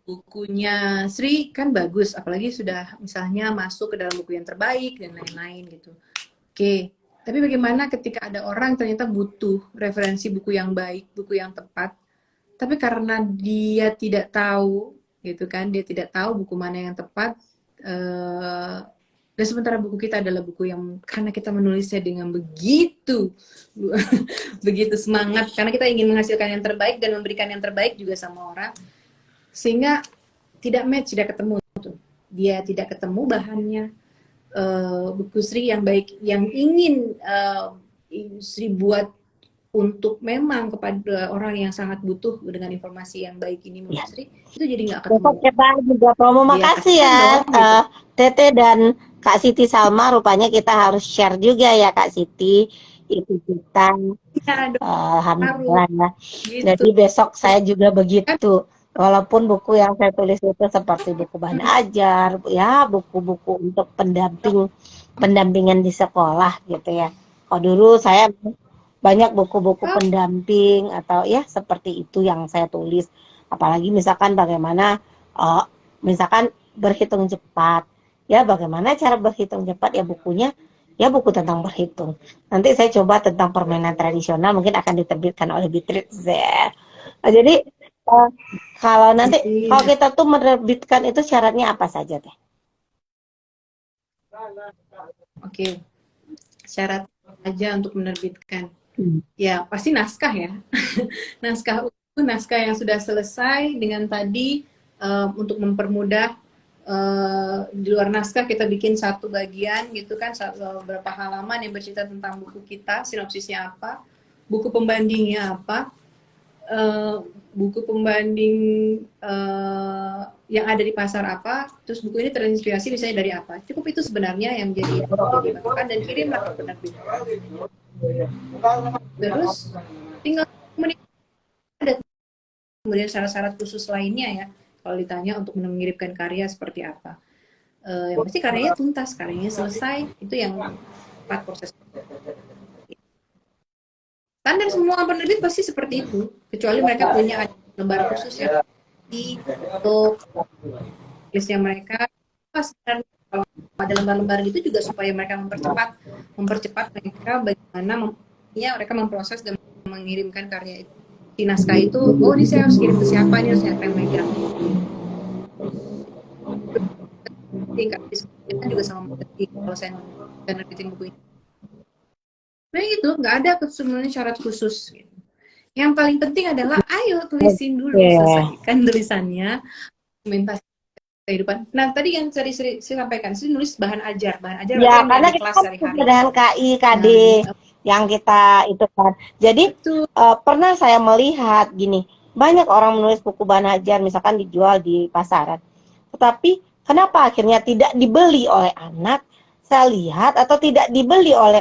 Bukunya Sri kan bagus, apalagi sudah misalnya masuk ke dalam buku yang terbaik dan lain-lain gitu. Oke, tapi bagaimana ketika ada orang ternyata butuh referensi buku yang baik, buku yang tepat, tapi karena dia tidak tahu, gitu kan, dia tidak tahu buku mana yang tepat, dan sementara buku kita adalah buku yang karena kita menulisnya dengan begitu begitu semangat, karena kita ingin menghasilkan yang terbaik dan memberikan yang terbaik juga sama orang, sehingga tidak match, tidak ketemu tuh. Dia tidak ketemu bahannya. Buku Sri yang baik, yang ingin Sri buat untuk memang kepada orang yang sangat butuh dengan informasi yang baik ini menurut Sri, itu jadi nggak ketemu. Besok kita juga promo, makasih ya gitu. Tete dan Kak Siti Salma, rupanya kita harus share juga ya Kak Siti, itu kita alhamdulillah ya. Gitu. Jadi besok saya juga begitu. Walaupun buku yang saya tulis itu seperti buku bahan ajar, ya buku-buku untuk pendampingan di sekolah gitu ya. Kalau dulu saya banyak buku-buku pendamping atau ya seperti itu yang saya tulis. Apalagi misalkan bagaimana, misalkan berhitung cepat. Ya bagaimana cara berhitung cepat ya bukunya, ya buku tentang berhitung. Nanti saya coba tentang permainan tradisional, mungkin akan diterbitkan oleh Beatrice. Jadi kalau nanti kalau kita tuh menerbitkan itu syaratnya apa saja teh? Oke, syarat aja untuk menerbitkan. Ya pasti naskah ya. naskah yang sudah selesai dengan tadi untuk mempermudah. Di luar naskah kita bikin satu bagian gitu kan, beberapa halaman yang bercerita tentang buku kita, sinopsisnya apa, buku pembandingnya apa, buku pembanding yang ada di pasar apa, terus buku ini terinspirasi misalnya dari apa. Cukup itu sebenarnya yang menjadi masukan, dan kirimlah ke penerbit. Terus tinggal ada kemudian syarat-syarat khusus lainnya ya kalau ditanya untuk mengirimkan karya seperti apa. Yang pasti karyanya tuntas, karyanya selesai, itu yang tepat proses. Standar semua penerbit pasti seperti itu, kecuali mereka punya lembar khusus ya untuk tulisnya mereka. Kalau ada lembar-lembar itu juga supaya mereka mempercepat mereka bagaimana mereka memproses dan mengirimkan karya itu. Di naskah itu, oh ini saya harus kirim ke siapa, ini harus siapa yang megang. Tingkat diskusinya juga sama seperti kalau saya nerbitin buku ini. Nah itu nggak ada sebenarnya syarat khusus. Yang paling penting adalah ayo tulisin dulu, selesaikan tulisannya, dokumentasi kehidupan. Nah tadi yang saya sampaikan, saya nulis bahan ajar ya karena kita kan dengan KI, KD yang kita itu kan. Jadi pernah saya melihat gini, banyak orang menulis buku bahan ajar misalkan dijual di pasaran, tetapi kenapa akhirnya tidak dibeli oleh anak? Saya lihat atau tidak dibeli oleh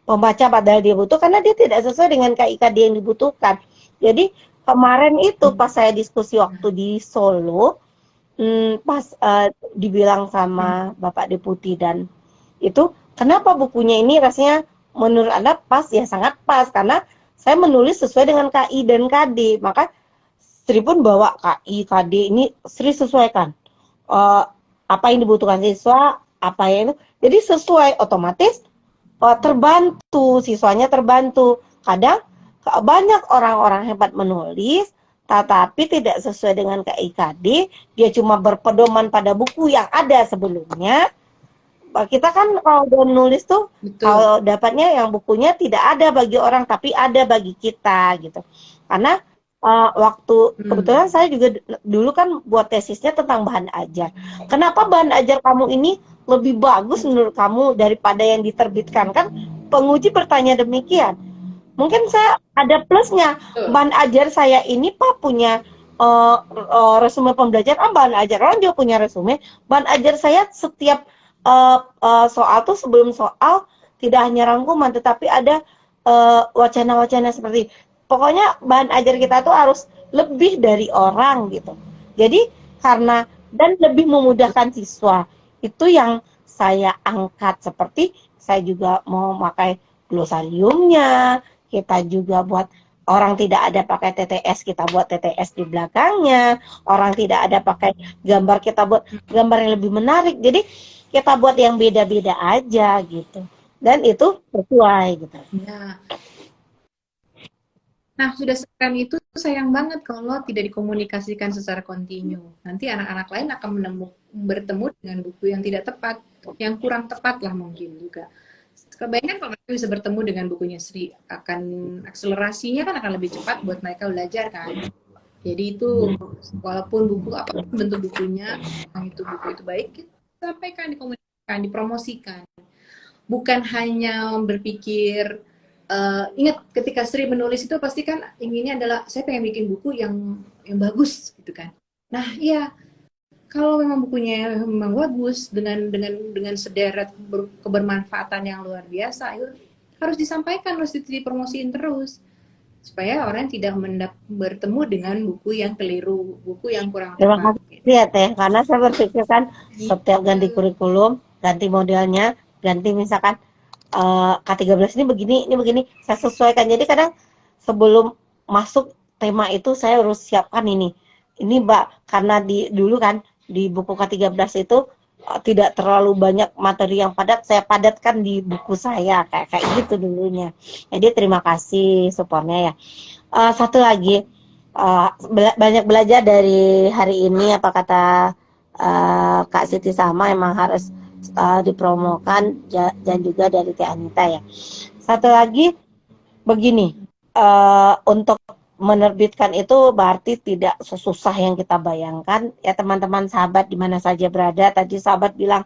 pembaca padahal dia butuh, karena dia tidak sesuai dengan KIKD yang dibutuhkan. Jadi kemarin itu pas saya diskusi waktu di Solo, pas dibilang sama Bapak Deputi dan itu, kenapa bukunya ini rasanya menurut Anda pas? Ya sangat pas, karena saya menulis sesuai dengan KI dan KD. Maka Sri pun bawa KI, KD ini Sri sesuaikan. Apa yang dibutuhkan siswa, apa yang itu. Jadi sesuai, otomatis terbantu, siswanya terbantu. Kadang banyak orang-orang hebat menulis, tetapi tidak sesuai dengan KIKD, dia cuma berpedoman pada buku yang ada sebelumnya. Kita kan kalau udah nulis tuh, kalau dapatnya yang bukunya tidak ada bagi orang, tapi ada bagi kita gitu. Karena waktu kebetulan saya juga dulu kan buat tesisnya tentang bahan ajar. Kenapa bahan ajar kamu ini lebih bagus menurut kamu daripada yang diterbitkan? Kan penguji bertanya demikian. Mungkin saya ada plusnya. Bahan ajar saya ini Pak punya resume pembelajaran, bahan ajar orang dia punya resume. Bahan ajar saya setiap soal tuh sebelum soal tidak hanya rangkuman, tetapi ada wacana-wacana seperti pokoknya bahan ajar kita tuh harus lebih dari orang gitu. Jadi karena dan lebih memudahkan siswa itu yang saya angkat, seperti saya juga mau pakai glosariumnya, kita juga buat orang tidak ada pakai TTS, kita buat TTS di belakangnya, orang tidak ada pakai gambar, kita buat gambar yang lebih menarik. Jadi kita buat yang beda-beda aja gitu, dan itu sesuai gitu. Ya. Nah, sudah sekarang itu sayang banget kalau tidak dikomunikasikan secara kontinu. Nanti anak-anak lain akan bertemu dengan buku yang tidak tepat, yang kurang tepat lah mungkin juga. Kebayangkan kalau mereka bisa bertemu dengan bukunya Sri, akan akselerasinya kan akan lebih cepat buat mereka belajar kan. Jadi itu walaupun buku apapun bentuk bukunya, itu buku itu baik, sampaikan, dikomunikasikan, dipromosikan. Bukan hanya berpikir ingat ketika Sri menulis itu pasti kan inginnya adalah saya pengen bikin buku yang bagus gitu kan. Nah, iya, kalau memang bukunya memang bagus dengan sederet kebermanfaatan yang luar biasa, itu harus disampaikan, harus dipromosiin terus supaya orang tidak bertemu dengan buku yang keliru, buku yang kurang Terima tepat. kasih ya Teh, karena saya berpikir kan setiap ganti kurikulum, ganti modelnya, ganti misalkan K13 ini begini, saya sesuaikan. Jadi kadang sebelum masuk tema itu saya harus siapkan ini Mbak, karena dulu kan di buku K13 itu tidak terlalu banyak materi yang padat, saya padatkan di buku saya kayak gitu dulunya. Jadi terima kasih supportnya ya. Satu lagi, banyak belajar dari hari ini, apa kata Kak Siti Sama, emang harus dipromokan, dan juga dari Teh Anita ya. Satu lagi begini, untuk menerbitkan itu berarti tidak sesusah yang kita bayangkan ya teman-teman sahabat di mana saja berada. Tadi sahabat bilang,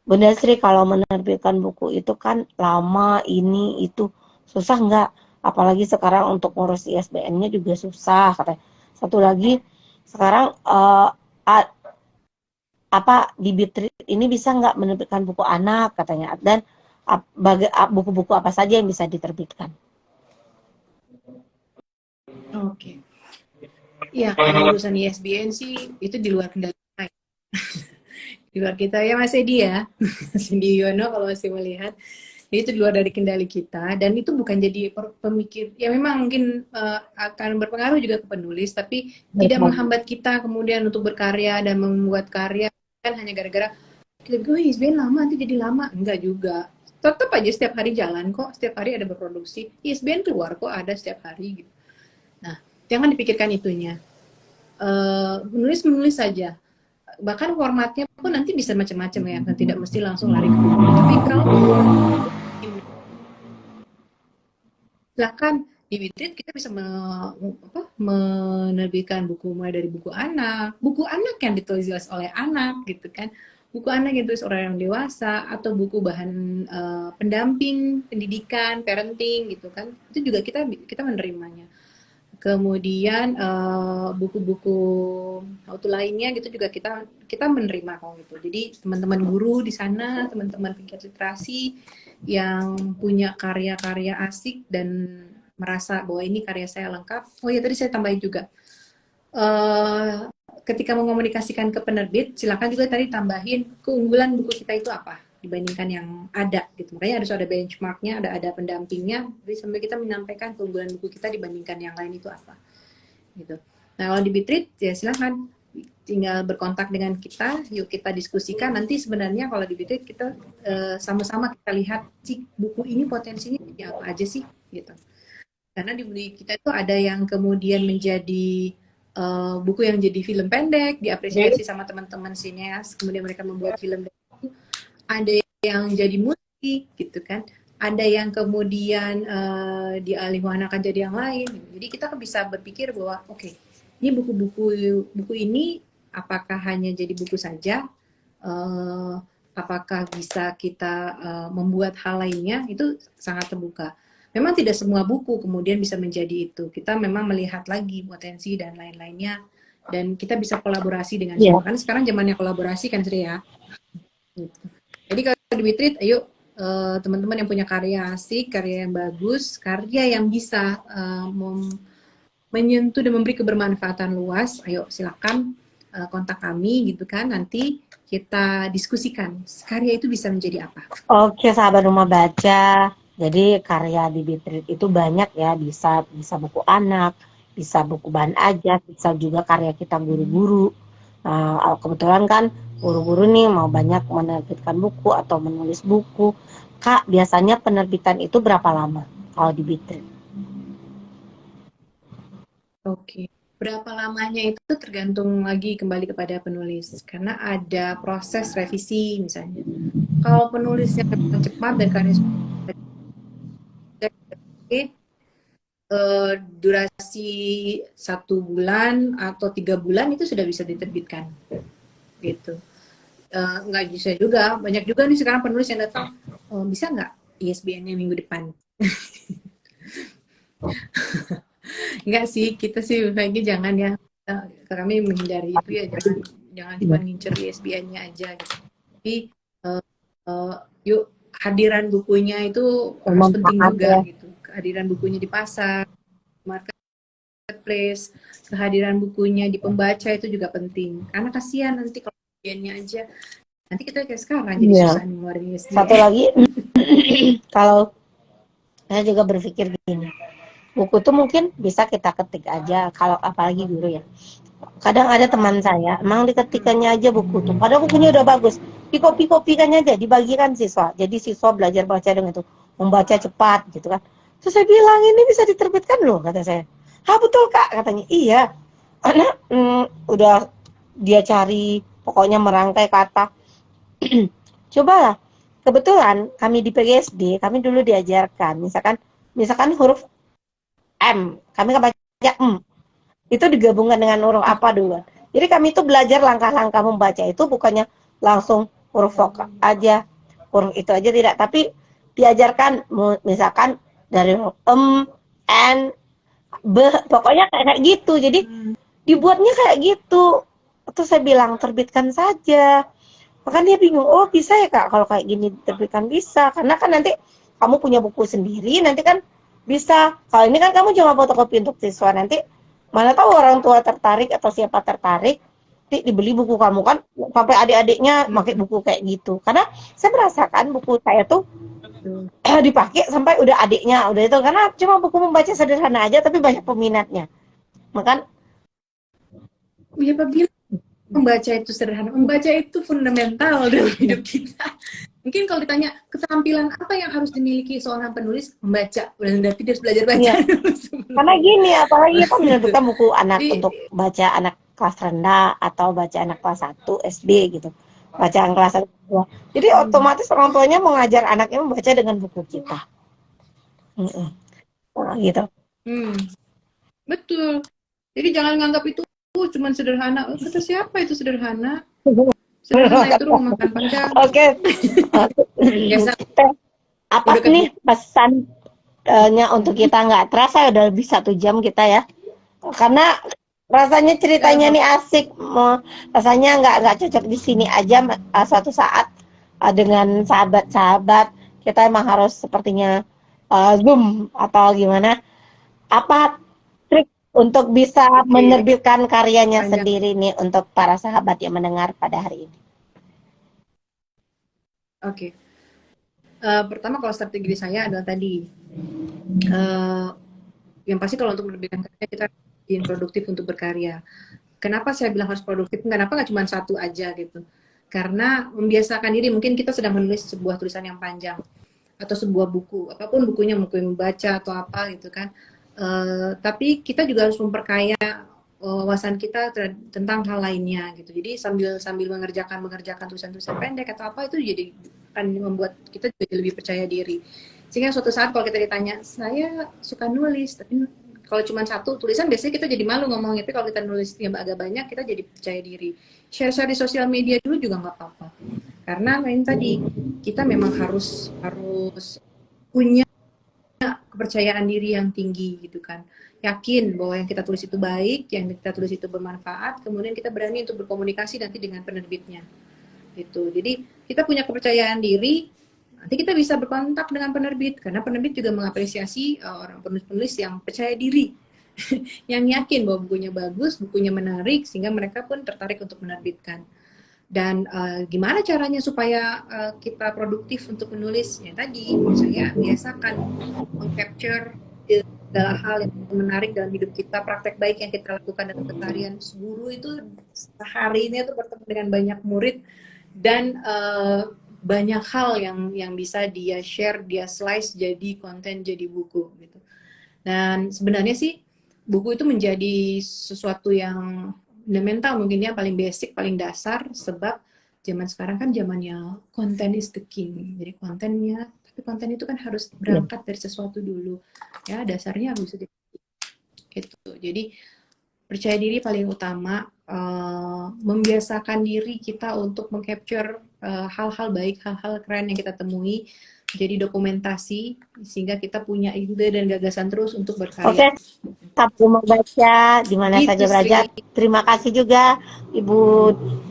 Bunda Sri, kalau menerbitkan buku itu kan lama, ini itu susah nggak? Apalagi sekarang untuk ngurus ISBN-nya juga susah katanya. Satu lagi, sekarang di Bitread ini bisa nggak menerbitkan buku anak katanya, dan buku-buku apa saja yang bisa diterbitkan. Oke. Ya, kalau urusan ISBN sih itu di luar kendali kita. Di luar kita ya Mas Edi ya. Mas Edi Yono kalau masih melihat. Itu di luar dari kendali kita, dan itu bukan jadi pemikir. Ya memang mungkin akan berpengaruh juga ke penulis, tapi tidak menghambat kita kemudian untuk berkarya dan membuat karya kan hanya gara-gara kita ISBN lama nanti jadi lama. Enggak juga. Tetap aja setiap hari jalan kok, setiap hari ada berproduksi. ISBN keluar kok ada setiap hari gitu. Nah, jangan dipikirkan itunya. Menulis saja. Bahkan formatnya pun nanti bisa macam-macam ya, kan tidak mesti langsung lari ke buku. Tapi kalau silakan di Bitread kita bisa menerbitkan buku mulai dari buku anak yang ditulis oleh anak gitu kan, buku anak yang ditulis orang yang dewasa, atau buku bahan pendamping pendidikan, parenting gitu kan, itu juga kita menerimanya. Kemudian buku-buku auto lainnya gitu juga kita menerima kok gitu. Jadi teman-teman guru di sana, teman-teman pegiat literasi yang punya karya-karya asik dan merasa bahwa ini karya saya lengkap. Oh ya, tadi saya tambahin juga. Ketika mengomunikasikan ke penerbit, silakan juga tadi tambahin keunggulan buku kita itu apa dibandingkan yang ada gitu. Makanya harus ada benchmarknya, ada pendampingnya, jadi sampai kita menyampaikan keunggulan buku kita dibandingkan yang lain itu apa gitu. Nah, kalau di Bitread ya silakan tinggal berkontak dengan kita, yuk kita diskusikan. Nanti sebenarnya kalau di Bitread kita sama-sama kita lihat sih buku ini potensinya jadi apa aja sih gitu. Karena di kita itu ada yang kemudian menjadi buku yang jadi film pendek, diapresiasi sama teman-teman sineas, kemudian mereka membuat film. Ada yang jadi musik gitu kan, ada yang kemudian dialihwanakan jadi yang lain. Jadi kita bisa berpikir bahwa oke, ini buku ini apakah hanya jadi buku saja, apakah bisa kita membuat hal lainnya, itu sangat terbuka. Memang tidak semua buku kemudian bisa menjadi itu. Kita memang melihat lagi potensi dan lain-lainnya, dan kita bisa kolaborasi dengan siapa. Kan sekarang zamannya kolaborasi kan Sri ya. Gitu. Jadi kalau di Bitread, ayo teman-teman yang punya karya asik, karya yang bagus, karya yang bisa menyentuh dan memberi kebermanfaatan luas, ayo silakan kontak kami gitu kan. Nanti kita diskusikan karya itu bisa menjadi apa. Oke, sahabat rumah baca. Jadi karya di Bitread itu banyak ya, bisa buku anak, bisa buku bahan ajar, bisa juga karya kita guru-guru. Nah, kebetulan kan guru-guru nih mau banyak menerbitkan buku atau menulis buku. Kak, biasanya penerbitan itu berapa lama kalau di Bitread? Oke. Berapa lamanya itu tergantung lagi kembali kepada penulis. Karena ada proses revisi misalnya. Kalau penulisnya cepat dan karya durasi 1 bulan atau 3 bulan itu sudah bisa diterbitkan gitu. Nggak bisa juga, banyak juga nih sekarang penulis yang datang, bisa nggak ISBN-nya minggu depan. Enggak sih, kita sih baiknya jangan ya. Kami menghindari itu ya, jangan cuma ngincer ISBN-nya aja gitu. Tapi yuk hadiran bukunya itu harus penting juga gitu. Kehadiran bukunya di pasar, marketplace, kehadiran bukunya di pembaca itu juga penting. Karena kasihan nanti kalau ISBN-nya aja, nanti kita kayak sekarang jadi susah ngeluarin ISBN. Satu lagi, kalau saya juga berpikir gini, buku tuh mungkin bisa kita ketik aja, kalau apalagi guru ya. Kadang ada teman saya, emang diketikannya aja buku tuh, padahal bukunya udah bagus, dikopi-kopikannya aja, dibagikan siswa. Jadi siswa belajar baca dengan itu, membaca cepat gitu kan. Terus saya bilang, ini bisa diterbitkan loh, kata saya. Ah betul kak, katanya. Iya, karena udah dia cari, pokoknya merangkai kata. Cobalah, kebetulan kami di PGSD, kami dulu diajarkan, misalkan huruf M, kami kan baca itu digabungkan dengan huruf apa dulu. Jadi kami itu belajar langkah-langkah membaca itu bukannya langsung huruf vokal aja, huruf itu aja tidak, tapi diajarkan misalkan dari huruf N, B, pokoknya kayak gitu. Jadi dibuatnya kayak gitu. Terus saya bilang terbitkan saja. Makanya dia bingung, oh bisa ya kak kalau kayak gini diterbitkan, bisa. Karena kan nanti kamu punya buku sendiri, nanti kan bisa. Kalau ini kan kamu cuma fotokopi untuk siswa, nanti mana tahu orang tua tertarik atau siapa tertarik, dibeli buku kamu kan, sampai adik-adiknya pakai buku kayak gitu. Karena saya merasakan buku saya tuh dipakai sampai udah adiknya, udah itu. Karena cuma buku membaca sederhana aja, tapi banyak peminatnya. Makan Ya Pak bilang membaca itu sederhana, membaca itu fundamental dalam hidup kita. Mungkin kalau ditanya keterampilan apa yang harus dimiliki seorang penulis, membaca. Berarti dia harus belajar baca iya. dulu. Karena gini, apalagi kita Gitu. menerbitkan buku anak Jadi, untuk baca anak kelas rendah atau baca anak kelas 1 SD gitu. Bacaan kelas 1 2. Jadi otomatis orang tuanya mengajar anaknya membaca dengan buku kita. Nah, gitu. betul. Jadi jangan nganggap itu cuma sederhana. Kata siapa itu sederhana? Sederhana itu rumah makan Padang. Oke. Biasa. Apa nih pesannya untuk kita? Nggak terasa udah lebih 1 jam kita ya. Karena rasanya ceritanya nih asik, rasanya nggak cocok di sini aja. Suatu saat dengan sahabat-sahabat kita emang harus sepertinya Zoom atau gimana. Apa trik untuk bisa menerbitkan karyanya sendiri nih untuk para sahabat yang mendengar pada hari ini? Oke. Pertama kalau strategi saya adalah tadi yang pasti kalau untuk menerbitkan karya kita ingin produktif untuk berkarya. Kenapa saya bilang harus produktif? Kenapa nggak cuma satu aja gitu? Karena membiasakan diri, mungkin kita sedang menulis sebuah tulisan yang panjang atau sebuah buku, apapun bukunya, buku yang membaca atau apa gitu kan. Tapi kita juga harus memperkaya wawasan kita tentang hal lainnya gitu. Jadi sambil mengerjakan tulisan-tulisan pendek atau apa itu jadi akan membuat kita jadi lebih percaya diri. Sehingga suatu saat kalau kita ditanya, saya suka nulis, tapi kalau cuma satu tulisan biasanya kita jadi malu ngomongnya, tapi kalau kita nulisnya agak banyak kita jadi percaya diri. Share-share di sosial media dulu juga nggak apa-apa. Karena lain tadi kita memang harus punya kepercayaan diri yang tinggi gitu kan. Yakin bahwa yang kita tulis itu baik, yang kita tulis itu bermanfaat, kemudian kita berani untuk berkomunikasi nanti dengan penerbitnya. gitu. Jadi kita punya kepercayaan diri, nanti kita bisa berkontak dengan penerbit karena penerbit juga mengapresiasi orang penulis-penulis yang percaya diri, yang yakin bahwa bukunya bagus, bukunya menarik, sehingga mereka pun tertarik untuk menerbitkan. Dan gimana caranya supaya kita produktif untuk menulis? Ya tadi, misalnya biasakan mengcapture segala hal yang menarik dalam hidup kita, praktek baik yang kita lakukan dalam keseharian. Guru itu sehari ini tuh bertemu dengan banyak murid dan banyak hal yang bisa dia share, dia slice jadi konten, jadi buku gitu. Dan sebenarnya sih buku itu menjadi sesuatu yang fundamental mungkin ya, paling basic, paling dasar, sebab zaman sekarang kan zamannya konten is the king. Jadi kontennya, tapi konten itu kan harus berangkat dari sesuatu dulu. Ya, dasarnya harus gitu. Jadi percaya diri paling utama, membiasakan diri kita untuk mengcapture hal-hal baik, hal-hal keren yang kita temui, jadi dokumentasi sehingga kita punya ide dan gagasan terus untuk berkarya. Oke, Sabtu membaca di mana Gitu saja belajar. Sri. Terima kasih juga Ibu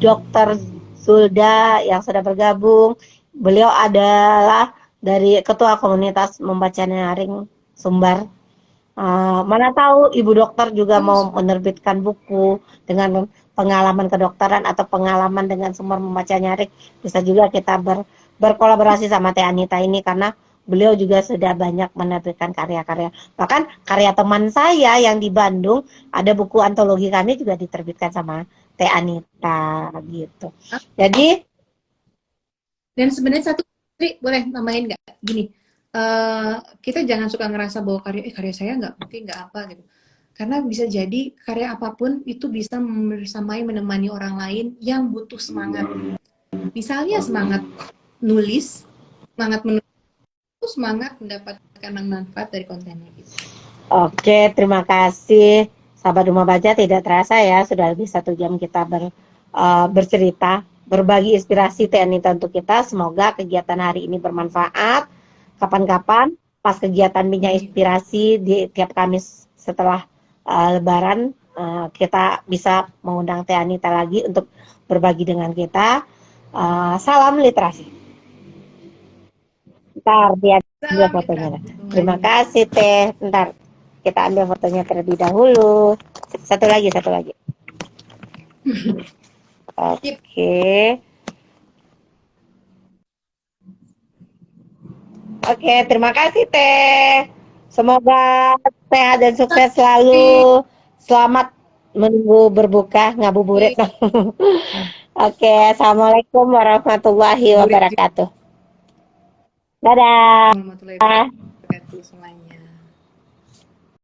Dr. Zulda yang sudah bergabung. Beliau adalah dari Ketua Komunitas Membaca Nyaring Sumbar. Mana tahu Ibu Dokter juga mau menerbitkan buku dengan pengalaman kedokteran atau pengalaman dengan sumber membaca nyaring. Bisa juga kita berkolaborasi sama Teh Anita ini karena beliau juga sudah banyak menerbitkan karya-karya. Bahkan karya teman saya yang di Bandung, ada buku antologi kami juga diterbitkan sama Teh Anita gitu. Jadi Dan sebenarnya satu, Sri, boleh nambahin nggak? Gini, kita jangan suka ngerasa bahwa karya saya nggak penting, nggak apa gitu. Karena bisa jadi karya apapun itu bisa bersamai menemani orang lain yang butuh semangat. Misalnya semangat nulis, semangat menulis, semangat mendapatkan manfaat dari kontennya gitu. oke, terima kasih. Sahabat Rumah Baca, tidak terasa ya, sudah lebih 1 jam kita bercerita, berbagi inspirasi Teh Anita untuk kita. Semoga kegiatan hari ini bermanfaat. Kapan-kapan, pas kegiatan Minyak Inspirasi di tiap Kamis setelah Lebaran, kita bisa mengundang Teh Anita lagi untuk berbagi dengan kita. Salam literasi. Ntar dia ambil Salam fotonya. literasi Terima semuanya. kasih Teh. Ntar kita ambil fotonya terlebih dahulu. Satu lagi. Oke. Oke, terima kasih Teh. Semoga sehat dan sukses selalu. Selamat menunggu berbuka ngabuburit. Oke, assalamualaikum warahmatullahi wabarakatuh. Dadah. Warahmatullahi wabarakatuh semuanya.